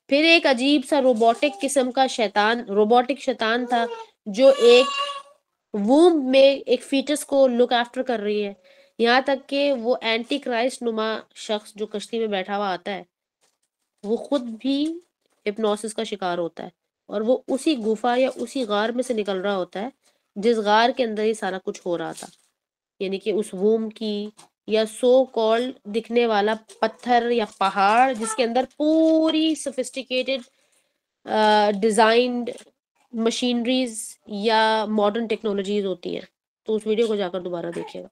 پھر ایک عجیب سا روبوٹک قسم کا شیطان، روبوٹک شیطان تھا جو ایک ووم میں ایک فیٹس کو لک آفٹر کر رہی ہے. یہاں تک کہ وہ اینٹی کرائسٹ نما شخص جو کشتی میں بیٹھا ہوا آتا ہے وہ خود بھی ہپنوسس کا شکار ہوتا ہے، اور وہ اسی گفا یا اسی غار میں سے نکل رہا ہوتا ہے جس غار کے اندر ہی سارا کچھ ہو رہا تھا. یعنی کہ اس ووم کی یا سو کالڈ دکھنے والا پتھر یا پہاڑ جس کے اندر پوری سوفسٹیکیٹڈ ڈیزائنڈ مشینریز یا ماڈرن ٹیکنالوجیز ہوتی ہیں. تو اس ویڈیو کو جا کر دوبارہ دیکھیے گا،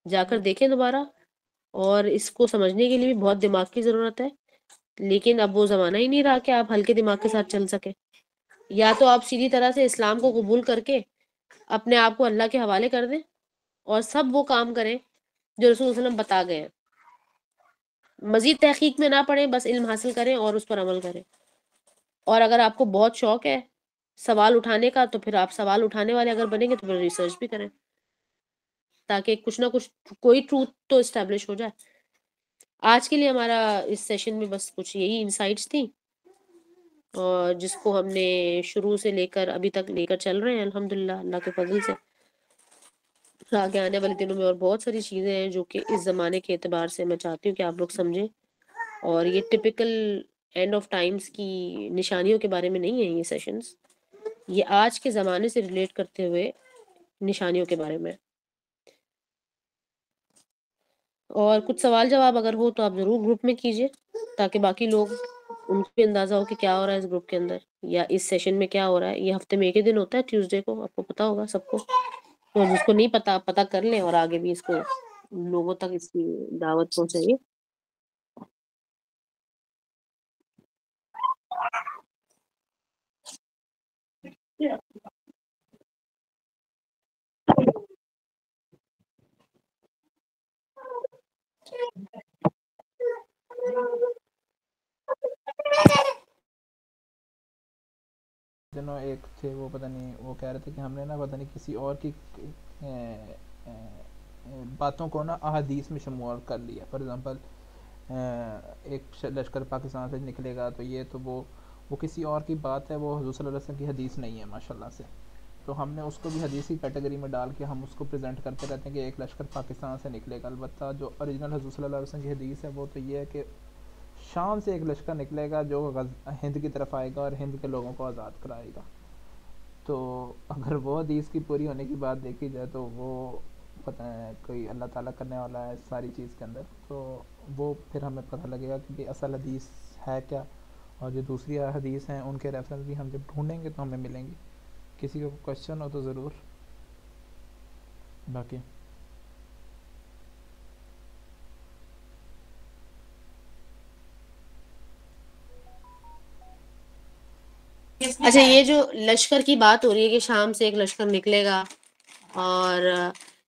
جا کر دیکھیں دوبارہ. اور اس کو سمجھنے کے لیے بھی بہت دماغ کی ضرورت ہے، لیکن اب وہ زمانہ ہی نہیں رہا کہ آپ ہلکے دماغ کے ساتھ چل سکیں. یا تو آپ سیدھی طرح سے اسلام کو قبول کر کے اپنے آپ کو اللہ کے حوالے کر دیں اور سب وہ کام کریں جو رسول صلی اللہ علیہ وسلم بتا گئے ہیں. مزید تحقیق میں نہ پڑیں، بس علم حاصل کریں اور اس پر عمل کریں. اور اگر آپ کو بہت شوق ہے سوال اٹھانے کا تو پھر آپ سوال اٹھانے والے اگر بنیں گے تو پھر ریسرچ بھی کریں تاکہ کچھ نہ کچھ کوئی ٹروتھ تو اسٹیبلش ہو جائے. آج کے لیے ہمارا اس سیشن میں بس کچھ یہی انسائٹس تھیں، اور جس کو ہم نے شروع سے لے کر ابھی تک لے کر چل رہے ہیں الحمدللہ اللہ کے فضل سے. آگے آنے والے دنوں میں اور بہت ساری چیزیں ہیں جو کہ اس زمانے کے اعتبار سے میں چاہتی ہوں کہ آپ لوگ سمجھیں. اور یہ ٹپیکل اینڈ آف ٹائمز کی نشانیوں کے بارے میں نہیں ہیں یہ سیشنز، یہ آج کے زمانے سے ریلیٹ کرتے ہوئے نشانیوں کے بارے میں. اور کچھ سوال جواب اگر ہو تو آپ ضرور گروپ میں کیجیے تاکہ باقی لوگ ان کو بھی اندازہ ہو کہ کیا ہو رہا ہے اس گروپ کے اندر یا اس سیشن میں کیا ہو رہا ہے. یہ ہفتے میں ایک ہی دن ہوتا ہے ٹیوزڈے کو، آپ کو پتا ہوگا سب کو. تو جس کو نہیں پتا کر لیں اور آگے بھی اس کو لوگوں تک اس کی دعوت پہنچائیے. دنوں ایک تھے وہ پتہ نہیں، وہ کہہ رہے تھے کہ ہم نے نا پتہ نہیں کسی اور کی باتوں کو نا احادیث میں شمار کر لیا. فار ایگزامپل ایک لشکر پاکستان سے نکلے گا تو یہ تو وہ کسی اور کی بات ہے، وہ حضور صلی اللہ علیہ وسلم کی حدیث نہیں ہے ماشاء اللہ سے. تو ہم نے اس کو بھی حدیث کی کیٹیگری میں ڈال کے ہم اس کو پریزنٹ کرتے رہتے ہیں کہ ایک لشکر پاکستان سے نکلے گا. البتہ جو اوریجنل حضور صلی اللہ علیہ وسلم کی حدیث ہے وہ تو یہ ہے کہ شام سے ایک لشکر نکلے گا جو ہند کی طرف آئے گا اور ہند کے لوگوں کو آزاد کرائے گا. تو اگر وہ حدیث کی پوری ہونے کی بات دیکھی جائے تو وہ پتہ ہے کوئی اللہ تعالیٰ کرنے والا ہے ساری چیز کے اندر. تو وہ پھر ہمیں پتہ لگے گا کہ اصل حدیث ہے کیا، اور جو دوسری حدیث ہیں ان کے ریفرنس بھی ہم جب ڈھونڈیں گے تو ہمیں ملیں گے. کسی کو کوشچن ہو تو ضرور. باقی اچھا، یہ جو لشکر کی بات ہو رہی ہے کہ شام سے ایک لشکر نکلے گا، اور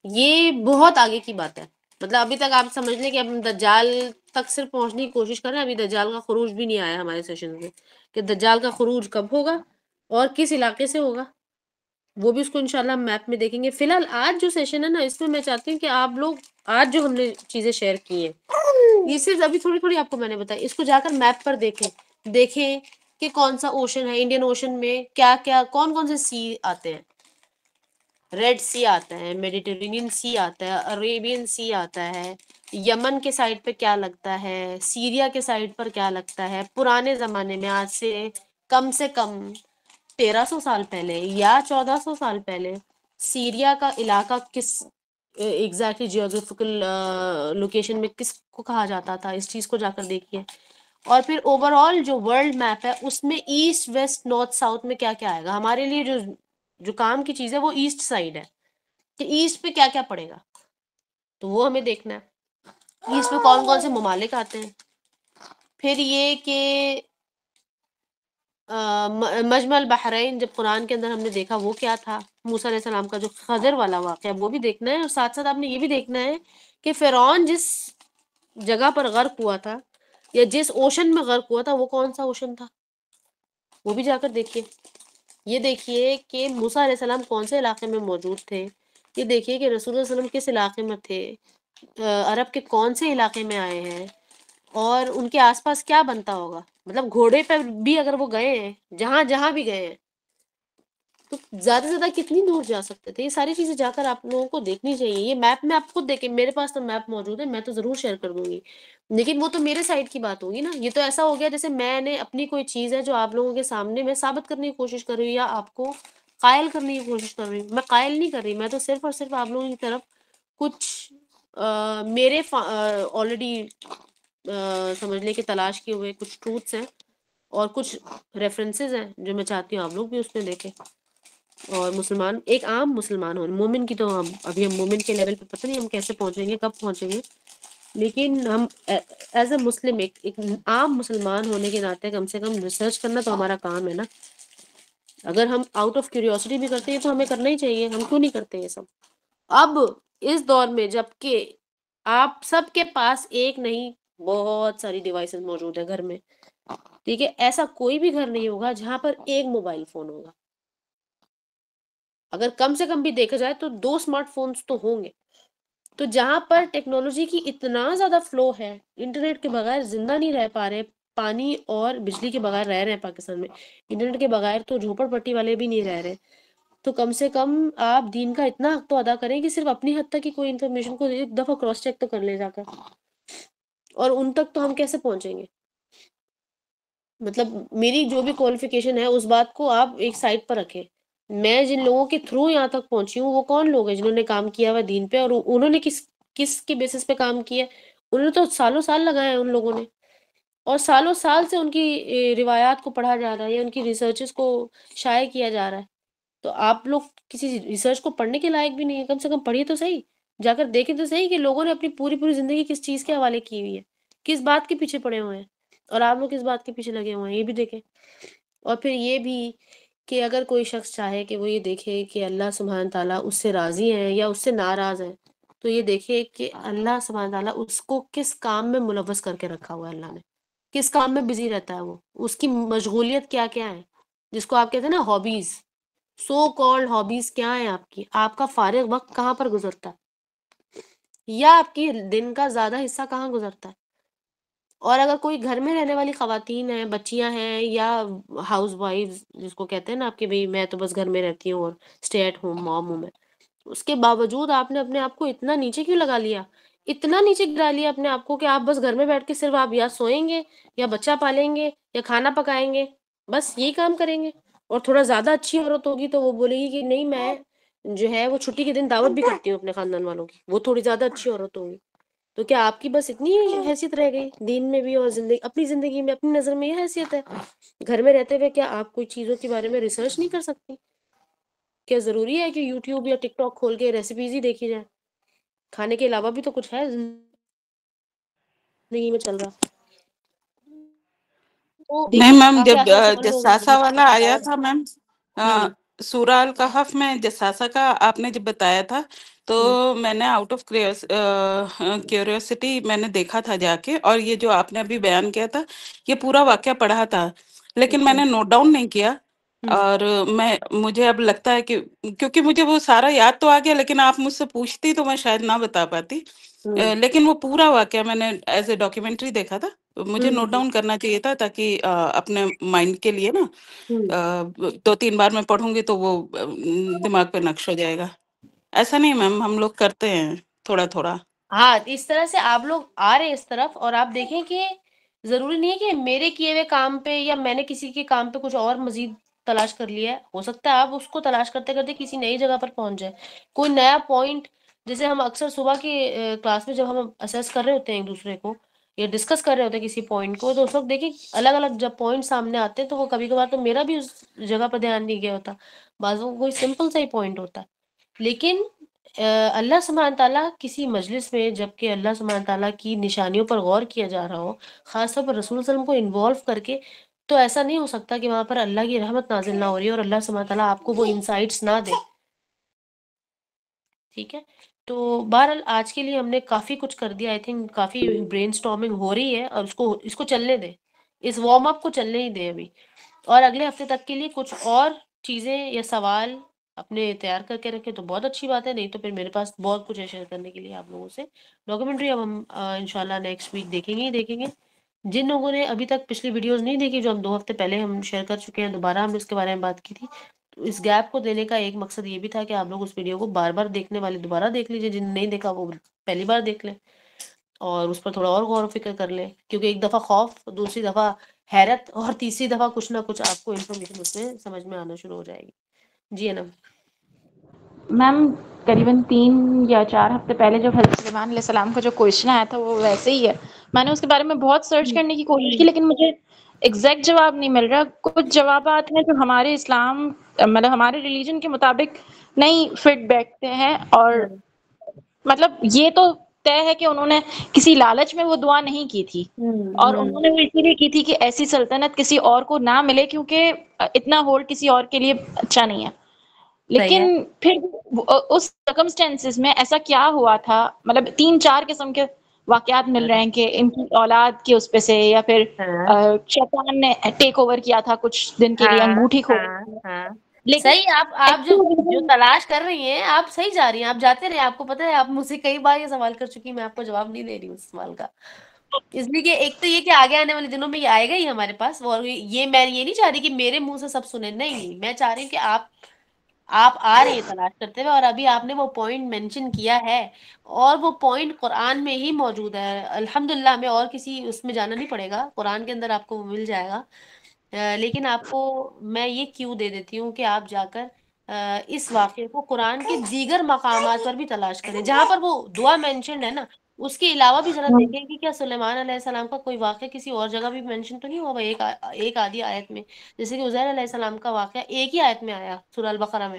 یہ بہت آگے کی بات ہے. مطلب ابھی تک آپ سمجھ لیں کہ ہم دجال تک صرف پہنچنے کی کوشش کر رہے ہیں. ابھی دجال کا خروج بھی نہیں آیا ہمارے سیشن میں کہ دجال کا خروج کب ہوگا اور کس علاقے سے ہوگا، وہ بھی اس کو انشاءاللہ ہم میپ میں دیکھیں گے. فی الحال آج جو سیشن ہے نا، اس میں میں چاہتی ہوں کہ آپ لوگ آج جو ہم نے چیزیں شیئر کی ہیں، یہ صرف ابھی تھوڑی تھوڑی آپ کو میں نے بتائی، اس کو جا کر میپ پر دیکھیں کہ کون سا اوشن ہے. انڈین اوشن میں کیا کیا کون کون سے سی آتے ہیں. ریڈ سی آتا ہے، میڈیٹرینین سی آتا ہے، عربین سی آتا ہے. یمن کے سائڈ پہ کیا لگتا ہے، سیریا کے سائڈ پر کیا لگتا ہے. پرانے زمانے میں آج سے کم 1300 سال پہلے یا 1400 سال پہلے سیریا کا علاقہ کس ایگزیکٹلی جیوگرافیکل لوکیشن میں کس کو کہا جاتا تھا، اس چیز کو جا کر دیکھیے. اور پھر اوور آل جو ورلڈ میپ ہے اس میں ایسٹ ویسٹ نارتھ ساؤتھ میں کیا کیا آئے گا. ہمارے لیے جو کام کی چیز ہے وہ ایسٹ سائڈ ہے کہ ایسٹ پہ کیا کیا پڑے گا، تو وہ ہمیں دیکھنا ہے. ایسٹ میں کون کون سے ممالک آتے ہیں. پھر یہ کہ مجمع البحرین جب قرآن کے اندر ہم نے دیکھا وہ کیا تھا. موسیٰ علیہ السلام کا جو خضر والا واقعہ وہ بھی دیکھنا ہے، اور ساتھ ساتھ آپ نے یہ بھی دیکھنا ہے کہ فرعون جس جگہ پر غرق ہوا تھا یا جس اوشن میں غرق ہوا تھا وہ کون سا اوشن تھا، وہ بھی جا کر دیکھیے. یہ دیکھیے کہ موسیٰ علیہ السلام کون سے علاقے میں موجود تھے. یہ دیکھیے کہ رسول اللہ علیہ وسلم کس علاقے میں تھے، عرب کے کون سے علاقے میں آئے ہیں، اور ان کے آس پاس کیا بنتا ہوگا. مطلب گھوڑے پر بھی اگر وہ گئے ہیں، جہاں جہاں بھی گئے ہیں، تو زیادہ سے زیادہ کتنی دور جا سکتے تھے. یہ ساری چیزیں جا کر آپ لوگوں کو دیکھنی چاہیے. یہ میپ میں آپ خود دیکھیں، میرے پاس تو میپ موجود ہے، میں تو ضرور شیئر کر دوں گی، لیکن وہ تو میرے سائڈ کی بات ہوگی نا. یہ تو ایسا ہو گیا جیسے میں نے اپنی کوئی چیز ہے جو آپ لوگوں کے سامنے میں ثابت کرنے کی کوشش کر رہی ہوں یا آپ کو قائل کرنے کی کوشش کر رہی ہوں. میں قائل نہیں کر رہی، میں تو صرف اور صرف آپ لوگوں کی طرف کچھ میرے آلریڈی سمجھ لیں کہ تلاش کیے ہوئے کچھ ٹروتھس ہیں اور کچھ ریفرنسز ہیں جو میں چاہتی ہوں آپ لوگ بھی اس میں دیکھیں. اور مسلمان، ایک عام مسلمان ہو، مومن کی تو ابھی ہم مومن کے لیول پہ پتہ نہیں ہم کیسے پہنچیں گے، کب پہنچیں گے، لیکن ہم ایز اے مسلم ایک عام مسلمان ہونے کے ناطے کم سے کم ریسرچ کرنا تو ہمارا کام ہے نا. اگر ہم آؤٹ آف کیوریوسٹی بھی کرتے ہیں تو ہمیں کرنا ہی چاہیے. ہم کیوں نہیں کرتے یہ سب. اب اس دور میں جب کہ آپ سب کے پاس ایک نہیں بہت ساری ڈیوائسز موجود ہیں گھر میں، ٹھیک ہے، ایسا کوئی بھی گھر نہیں ہوگا جہاں پر ایک موبائل فون ہوگا. اگر کم سے کم بھی دیکھا جائے تو 2 اسمارٹ فونز تو ہوں گے. تو جہاں پر ٹیکنالوجی کی اتنا زیادہ فلو ہے، انٹرنیٹ کے بغیر زندہ نہیں رہ پا رہے، پانی اور بجلی کے بغیر رہ رہے ہیں پاکستان میں، انٹرنیٹ کے بغیر تو جھوپڑ پٹی والے بھی نہیں رہ رہے. تو کم سے کم آپ دین کا اتنا حق تو ادا کریں کہ صرف اپنی حد تک کی کوئی انفارمیشن کو ایک دفعہ کراس چیک تو کر لے جا کر. اور ان تک تو ہم کیسے پہنچیں گے. مطلب میری جو بھی کوالیفیکیشن ہے اس بات کو آپ ایک سائڈ پر رکھیں. میں جن لوگوں کے تھرو یہاں تک پہنچی ہوں وہ کون لوگ ہیں جنہوں نے کام کیا ہوا دین پہ، اور انہوں نے کس کے بیسس پہ کام کیا. انہوں نے تو سالوں سال لگائے ہیں ان لوگوں نے. اور سالوں سال سے ان کی روایات کو پڑھا جا رہا ہے یا ان کی ریسرچز کو شائع کیا جا رہا ہے. تو آپ لوگ کسی ریسرچ کو پڑھنے کے لائق بھی نہیں ہے. کم سے کم پڑھیے تو صحیح، جا کر دیکھیں تو صحیح کہ لوگوں نے اپنی پوری زندگی کس چیز کے حوالے کی ہوئی ہے، کس بات کے پیچھے پڑے ہوئے ہیں، اور آپ لوگ کس بات کے پیچھے لگے ہوئے ہیں، یہ بھی دیکھیں. اور پھر یہ بھی کہ اگر کوئی شخص چاہے کہ وہ یہ دیکھے کہ اللہ سبحانہ تعالیٰ اس سے راضی ہیں یا اس سے ناراض ہیں، تو یہ دیکھے کہ اللہ سبحانہ تعالیٰ اس کو کس کام میں ملوث کر کے رکھا ہوا ہے. اللہ نے کس کام میں بزی رہتا ہے، وہ اس کی مشغولیت کیا کیا ہے، جس کو آپ کہتے ہیں نا ہابیز، سو کالڈ ہابیز کیا ہیں آپ کی. آپ کا فارغ وقت کہاں پر گزرتا ہے، یا آپ کی دن کا زیادہ حصہ کہاں گزرتا ہے. اور اگر کوئی گھر میں رہنے والی خواتین ہیں، بچیاں ہیں، یا ہاؤس وائف جس کو کہتے ہیں نا آپ کہ بھئی میں تو بس گھر میں رہتی ہوں اور اسٹے ایٹ ہوم موم ہوں میں، اس کے باوجود آپ نے اپنے آپ کو اتنا نیچے کیوں لگا لیا، اتنا نیچے گرا لیا اپنے آپ کو کہ آپ بس گھر میں بیٹھ کے صرف آپ یا سوئیں گے یا بچہ پالیں گے یا کھانا پکائیں گے، بس یہی کام کریں گے. اور تھوڑا زیادہ اچھی عورت ہوگی تو وہ بولے گی کہ نہیں میں جو ہے وہ چھٹی کے دن دعوت بھی کرتی ہوں اپنے خاندان والوں کی، وہ تھوڑی زیادہ اچھی عورت ہوگی. تو کیا آپ کی بس اتنی حیثیت رہ گئی دین میں بھی اور اپنی زندگی میں، اپنی نظر میں یہ حیثیت ہے؟ گھر میں رہتے ہوئے کیا آپ کوئی چیزوں کے بارے میں ریسرچ نہیں کر سکتی؟ کیا ضروری ہے کہ یوٹیوب یا ٹک ٹاک کھول کے ریسیپیز ہی دیکھی جائیں؟ کھانے کے علاوہ بھی تو کچھ ہے زندگی میں چل رہا. تو نہیں دیکھیں میم، آپ سے جب آخری سوال وہ جساسہ والا آیا تھا میم، ہوں سورہ الکہف میں جساسہ کا آپ نے جب بتایا تھا تو ہوں میں نے آؤٹ آف کیوریوسٹی میں نے دیکھا تھا جا کے، اور یہ جو آپ نے ابھی بیان کیا تھا یہ پورا واقعہ پڑھا تھا، لیکن میں اچھا نے نوٹ ڈاؤن نہیں کیا. ہوں اور مجھے اب لگتا ہے کہ کیونکہ مجھے وہ سارا یاد تو آ گیا، لیکن آپ مجھ سے پوچھتی تو میں شاید نہ بتا پاتی. ہوں لیکن وہ پورا واقعہ میں نے ایز اے ڈاکیومنٹری دیکھا تھا، مجھے نوٹ ہوں ڈاؤن کرنا چاہیے تھا تاکہ اپنے مائنڈ کے لیے نا ہوں 2-3 بار میں پڑھوں گی تو وہ دماغ پہ نقش ہو جائے گا. ایسا نہیں میم، ہم لوگ کرتے ہیں تھوڑا تھوڑا. ہاں اس طرح سے آپ لوگ آ رہے اس طرف، اور آپ دیکھیں کہ ضروری نہیں ہے کہ میرے کیے ہوئے کام پہ یا میں نے کسی کے کام پہ کچھ اور مزید تلاش کر لیا ہے. ہو سکتا ہے آپ اس کو تلاش کرتے کرتے کسی نئی جگہ پر پہنچ جائے، کوئی نیا پوائنٹ. جیسے ہم اکثر صبح کی کلاس میں جب ہم اسیس کر رہے ہوتے ہیں ایک دوسرے کو یا ڈسکس کر رہے ہوتے ہیں کسی پوائنٹ کو، تو اس وقت دیکھیں الگ الگ جب پوائنٹ سامنے آتے ہیں تو وہ کبھی کبھار تو میرا بھی اس جگہ پر دھیان نہیں گیا ہوتا، بعضوں کو کوئی سمپل سا ہی پوائنٹ ہوتا ہے. لیکن اللہ سبحانہ تعالیٰ کسی مجلس میں جب کہ اللہ سبحانہ تعالیٰ کی نشانیوں پر غور کیا جا رہا ہو، خاص طور پر رسول صلی اللہ علیہ وسلم کو انوالو کر کے، تو ایسا نہیں ہو سکتا کہ وہاں پر اللہ کی رحمت نازل نہ ہو رہی ہے اور اللہ سبحانہ تعالیٰ آپ کو وہ انسائٹس نہ دے. ٹھیک ہے، تو بہرحال آج کے لیے ہم نے کافی کچھ کر دیا. آئی تھنک کافی برین اسٹارمنگ ہو رہی ہے، اور اس کو چلنے دیں، اس وارم اپ کو چلنے ہی دیں ابھی. اور اگلے ہفتے تک کے لیے کچھ اور چیزیں یا سوال اپنے تیار کر کے رکھے تو بہت اچھی بات ہے، نہیں تو پھر میرے پاس بہت کچھ ہے شیئر کرنے کے لیے آپ لوگوں سے. ڈاکیومنٹری اب ہم انشاءاللہ نیکسٹ ویک دیکھیں گے ہی دیکھیں گے. جن لوگوں نے ابھی تک پچھلی ویڈیوز نہیں دیکھی جو ہم 2 ہفتے پہلے ہم شیئر کر چکے ہیں، دوبارہ ہم نے اس کے بارے میں بات کی تھی، تو اس گیپ کو دینے کا ایک مقصد یہ بھی تھا کہ آپ لوگ اس ویڈیو کو بار بار دیکھنے والے دوبارہ دیکھ لیجیے، جن نے نہیں دیکھا وہ پہلی بار دیکھ لیں اور اس پر تھوڑا اور غور و فکر کر لیں، کیونکہ ایک دفعہ خوف، دوسری دفعہ حیرت، اور تیسری دفعہ کچھ نہ کچھ آپ کو انفارمیشن اس میں سمجھ میں آنا شروع ہو جائے گی. جی انم. میم قریباً 3 یا 4 ہفتے پہلے جب حضرت سلیمان علیہ السلام کا جو کویشچن آیا تھا وہ ویسے ہی ہے. میں نے اس کے بارے میں بہت سرچ کرنے کی کوشش کی لیکن مجھے ایگزیکٹ جواب نہیں مل رہا. کچھ جوابات ہیں جو ہمارے اسلام مطلب ہمارے ریلیجن کے مطابق نہیں فٹ بیٹھتے ہیں، اور مطلب یہ تو طے ہے کہ انہوں نے کسی لالچ میں وہ دعا نہیں کی تھی، اور انہوں نے وہ اسی لیے کی تھی کہ ایسی سلطنت کسی اور کو نہ ملے، کیونکہ اتنا ہولڈ کسی اور کے لیے اچھا نہیں ہے. صحیح ہے. لیکن پھر اس سرکمسٹینسز میں ایسا کیا ہوا تھا، مطلب 3-4 قسم کے واقعات مل رہے ہیں کہ ان کی اولاد کی اس پہ سے، یا پھر ہاں شیطان نے ٹیک اوور کیا تھا کچھ دن کے لیے، ہاں انگوٹھی کھو ہاں گئی. ہاں لیکن صحیح. آپ جو تلاش کر رہی ہیں آپ صحیح جا رہی ہیں، آپ جاتے رہے. آپ کو پتہ ہے آپ مجھ سے کئی بار یہ سوال کر چکی، میں آپ کو جواب نہیں دے رہی ہوں اس سوال کا، اس لیے کہ ایک تو یہ کہ آگے آنے والے دنوں میں یہ آئے گا ہی ہمارے پاس، اور یہ میں یہ نہیں چاہ رہی کہ میرے منہ سے سب سنیں، نہیں، میں چاہ رہی ہوں کہ آپ آ رہے ہیں تلاش کرتے ہوئے، اور ابھی آپ نے وہ پوائنٹ مینشن کیا ہے اور وہ پوائنٹ قرآن میں ہی موجود ہے. الحمدللہ ہمیں اور کسی اس میں جانا نہیں پڑے گا، قرآن کے اندر آپ کو وہ مل جائے گا. لیکن آپ کو میں یہ کیوں دے دیتی ہوں کہ آپ جا کر اس واقعے کو قرآن کے دیگر مقامات پر بھی تلاش کریں جہاں پر وہ دعا مینشنڈ ہے نا. اس کے علاوہ بھی ذرا دیکھیں کہ کیا سلیمان علیہ السلام کا کوئی واقعہ کسی اور جگہ بھی مینشن تو نہیں ہوا ایک آدھی آیت میں، جیسے کہ عزیر علیہ السلام کا واقعہ ایک ہی آیت میں آیا سورہ البقرہ میں.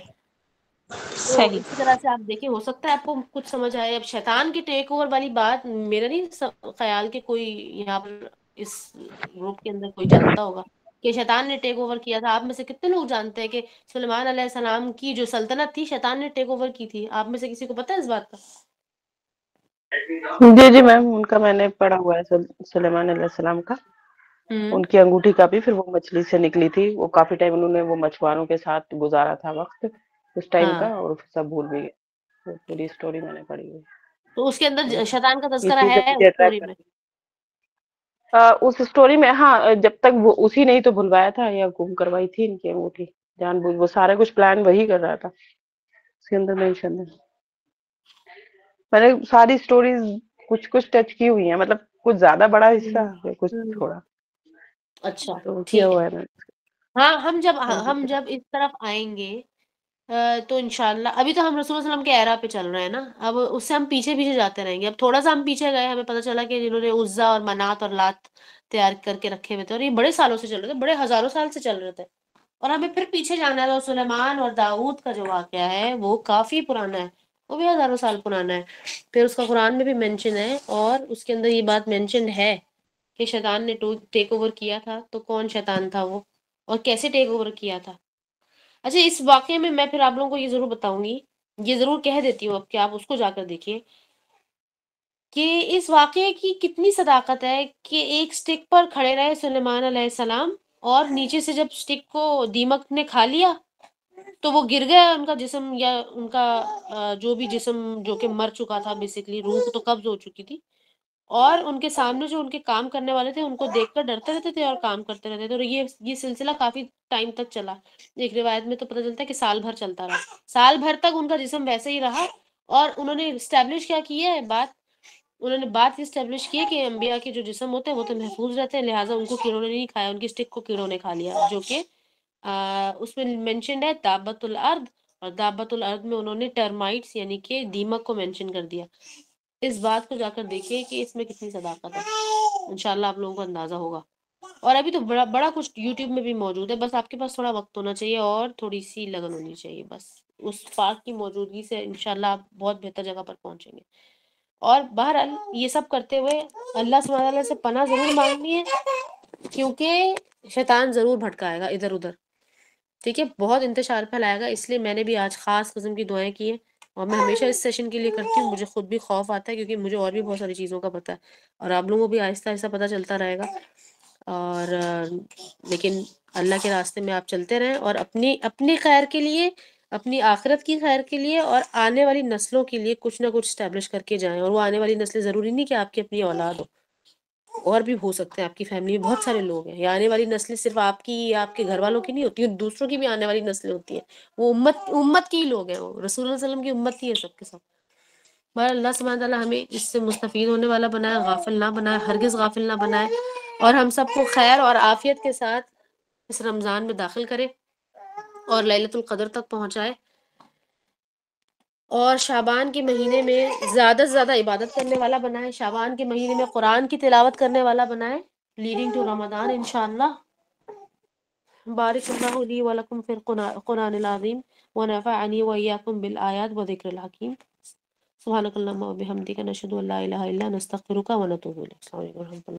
تو صحیح. اسی طرح سے آپ دیکھیں، ہو سکتا ہے آپ کو کچھ سمجھ آئے. اب شیطان کی ٹیک اوور والی بات میرا نہیں خیال کہ کوئی یہاں پر اس گروپ کے اندر کوئی جانتا ہوگا کہ شیطان نے ٹیک اوور کیا تھا. آپ میں سے کتنے لوگ جانتے ہیں کہ سلیمان علیہ السلام کی جو سلطنت تھی شیطان نے ٹیک اوور کی تھی؟ آپ میں سے کسی کو پتہ ہے اس بات کا؟ جی میم، ان کا میں نے پڑھا ہوا ہے سلیمان علیہ السلام کا. ان کی انگوٹھی کاپی پھر وہ مچھلی سے نکلی تھی. وہ کافی ٹائم انہوں نے وہ مچھواروں کے ساتھ گزارا تھا وقت اس ٹائم کا، اور سب بھول بھی گئے. پوری اسٹوری میں نے پڑھی ہوئی. تو اس کے اندر شیطان کا تذکرہ اسی سے ہے اس مجھے اسٹوری اٹریکٹ میں؟ اس اسٹوری میں ہاں، جب تک وہ اسی نے ہی تو بھلوایا تھا یا گم کروائی تھی ان کی انگوٹھی جان بوجھ. وہ سارے کچھ پلان وہی کر رہا تھا. اس کے اندر مینشن ہے. میں نے ساری اسٹوریز کچھ ٹچ کی ہوئی ہیں، مطلب کچھ زیادہ بڑا حصہ ہے، کچھ تھوڑا اچھا تو کیا ٹھیک ہوا ہے. ہے میں ہاں نے. ہم جب اس طرف آئیں گے تو انشاءاللہ ابھی تو ہم رسول اللہ صلی اللہ علیہ وسلم کے ایرا پہ چل رہے ہیں نا. اب اس سے ہم پیچھے پیچھے جاتے رہیں گے. اب تھوڑا سا ہم پیچھے گئے، ہمیں پتہ چلا کہ جنہوں نے عزا اور منات اور لات تیار کر کے رکھے ہوئے تھے، اور یہ بڑے سالوں سے چل رہے تھے، بڑے ہزاروں سال سے چل رہے تھے. اور ہمیں پھر پیچھے جانا ہے. اور سلیمان اور داؤد کا جو واقعہ ہے وہ کافی پرانا ہے، وہ بھی ہزاروں سال پرانا ہے. پھر اس کا قرآن میں بھی مینشن ہے، اور اس کے اندر یہ بات مینشن ہے کہ شیطان نے ٹیک اوور کیا تھا. تو کون شیطان تھا وہ، اور کیسے ٹیک اوور کیا تھا؟ اچھا، اس واقعے میں پھر آپ لوگوں کو یہ ضرور بتاؤں گی، یہ ضرور کہہ دیتی ہوں اب کہ آپ اس کو جا کر دیکھیے کہ اس واقعے کی کتنی صداقت ہے کہ ایک سٹک پر کھڑے رہے سلیمان علیہ السلام، اور نیچے سے جب سٹک کو دیمک نے کھا لیا تو وہ گر گیا ان کا جسم، یا ان کا جو بھی جسم جو کہ مر چکا تھا، بیسیکلی روح تو قبض ہو چکی تھی. اور ان کے سامنے جو ان کے کام کرنے والے تھے ان کو دیکھ کر ڈرتے رہتے تھے اور کام کرتے رہتے تھے. اور یہ سلسلہ کافی ٹائم تک چلا. ایک روایت میں تو پتہ چلتا ہے کہ سال بھر چلتا رہا. سال بھر تک ان کا جسم ویسے ہی رہا. اور انہوں نے اسٹیبلش کیا کی ہے بات، انہوں نے بات اسٹیبلش کی کہ انبیاء کے جو جسم ہوتے ہیں وہ تو محفوظ رہتے ہیں، لہٰذا ان کو کیڑوں نے نہیں کھایا، ان کی سٹک کو کیڑوں نے کھا لیا. جو کہ اس میں مینشنڈ ہے دابت الارض، اور دابت الارض میں انہوں نے ٹرمائٹس یعنی کہ دیمک کو مینشن کر دیا. اس بات کو جا کر دیکھیے کہ اس میں کتنی صداقت ہے. انشاءاللہ آپ لوگوں کو اندازہ ہوگا. اور ابھی تو بڑا کچھ یوٹیوب میں بھی موجود ہے، بس آپ کے پاس تھوڑا وقت ہونا چاہیے اور تھوڑی سی لگن ہونی چاہیے. بس اس پاک کی موجودگی سے انشاءاللہ آپ بہت بہتر جگہ پر پہنچیں گے. اور بہرحال یہ سب کرتے ہوئے اللہ سبحانہ وتعالیٰ سے پناہ ضرور مانگنی ہے، کیونکہ شیطان ضرور بھٹکائے گا ادھر ادھر. ٹھیک ہے، بہت انتشار پھیلائے گا. اس لیے میں نے بھی آج خاص قسم کی دعائیں کی ہیں، اور میں ہمیشہ اس سیشن کے لیے کرتی ہوں. مجھے خود بھی خوف آتا ہے کیونکہ مجھے اور بھی بہت ساری چیزوں کا پتہ ہے، اور آپ لوگوں کو بھی آہستہ آہستہ پتہ چلتا رہے گا. اور لیکن اللہ کے راستے میں آپ چلتے رہیں، اور اپنی خیر کے لیے، اپنی آخرت کی خیر کے لیے، اور آنے والی نسلوں کے لیے کچھ نہ کچھ اسٹیبلش کر کے جائیں. اور وہ آنے والی نسلیں ضروری نہیں کہ آپ کی اپنی اولاد ہو، اور بھی ہو سکتے ہیں. آپ کی فیملی میں بہت سارے لوگ ہیں. یہ آنے والی نسلیں صرف آپ کی یا آپ کے گھر والوں کی نہیں ہوتی ہیں، دوسروں کی بھی آنے والی نسلیں ہوتی ہیں. وہ امت کی ہی لوگ ہیں، وہ رسول اللہ صلی اللہ علیہ وسلم کی امت ہی ہے سب کے سب. مگر اللہ سبحانہ تعالیٰ ہمیں اس سے مستفید ہونے والا بنائے، غافل نہ بنائے، ہرگز غافل نہ بنائے، اور ہم سب کو خیر اور عافیت کے ساتھ اس رمضان میں داخل کرے اور لیلۃ القدر تک پہنچائے، اور شعبان کے مہینے میں زیادہ سے زیادہ عبادت کرنے والا بنائے. شعبان کے مہینے میں قرآن کی تلاوت کرنے والا بنائے، لیڈنگ ٹو رمضان انشاءاللہ. بارک اللہ لی ولکم فی القرآن العظیم ونفعنی وإیاکم بالآیات وذکر الحکیم. سبحانک اللہم وبحمدک نشہد ان لا الہ الا انت نستغفرک ونتوب الیک. السلام علیکم و رحمۃ اللہ.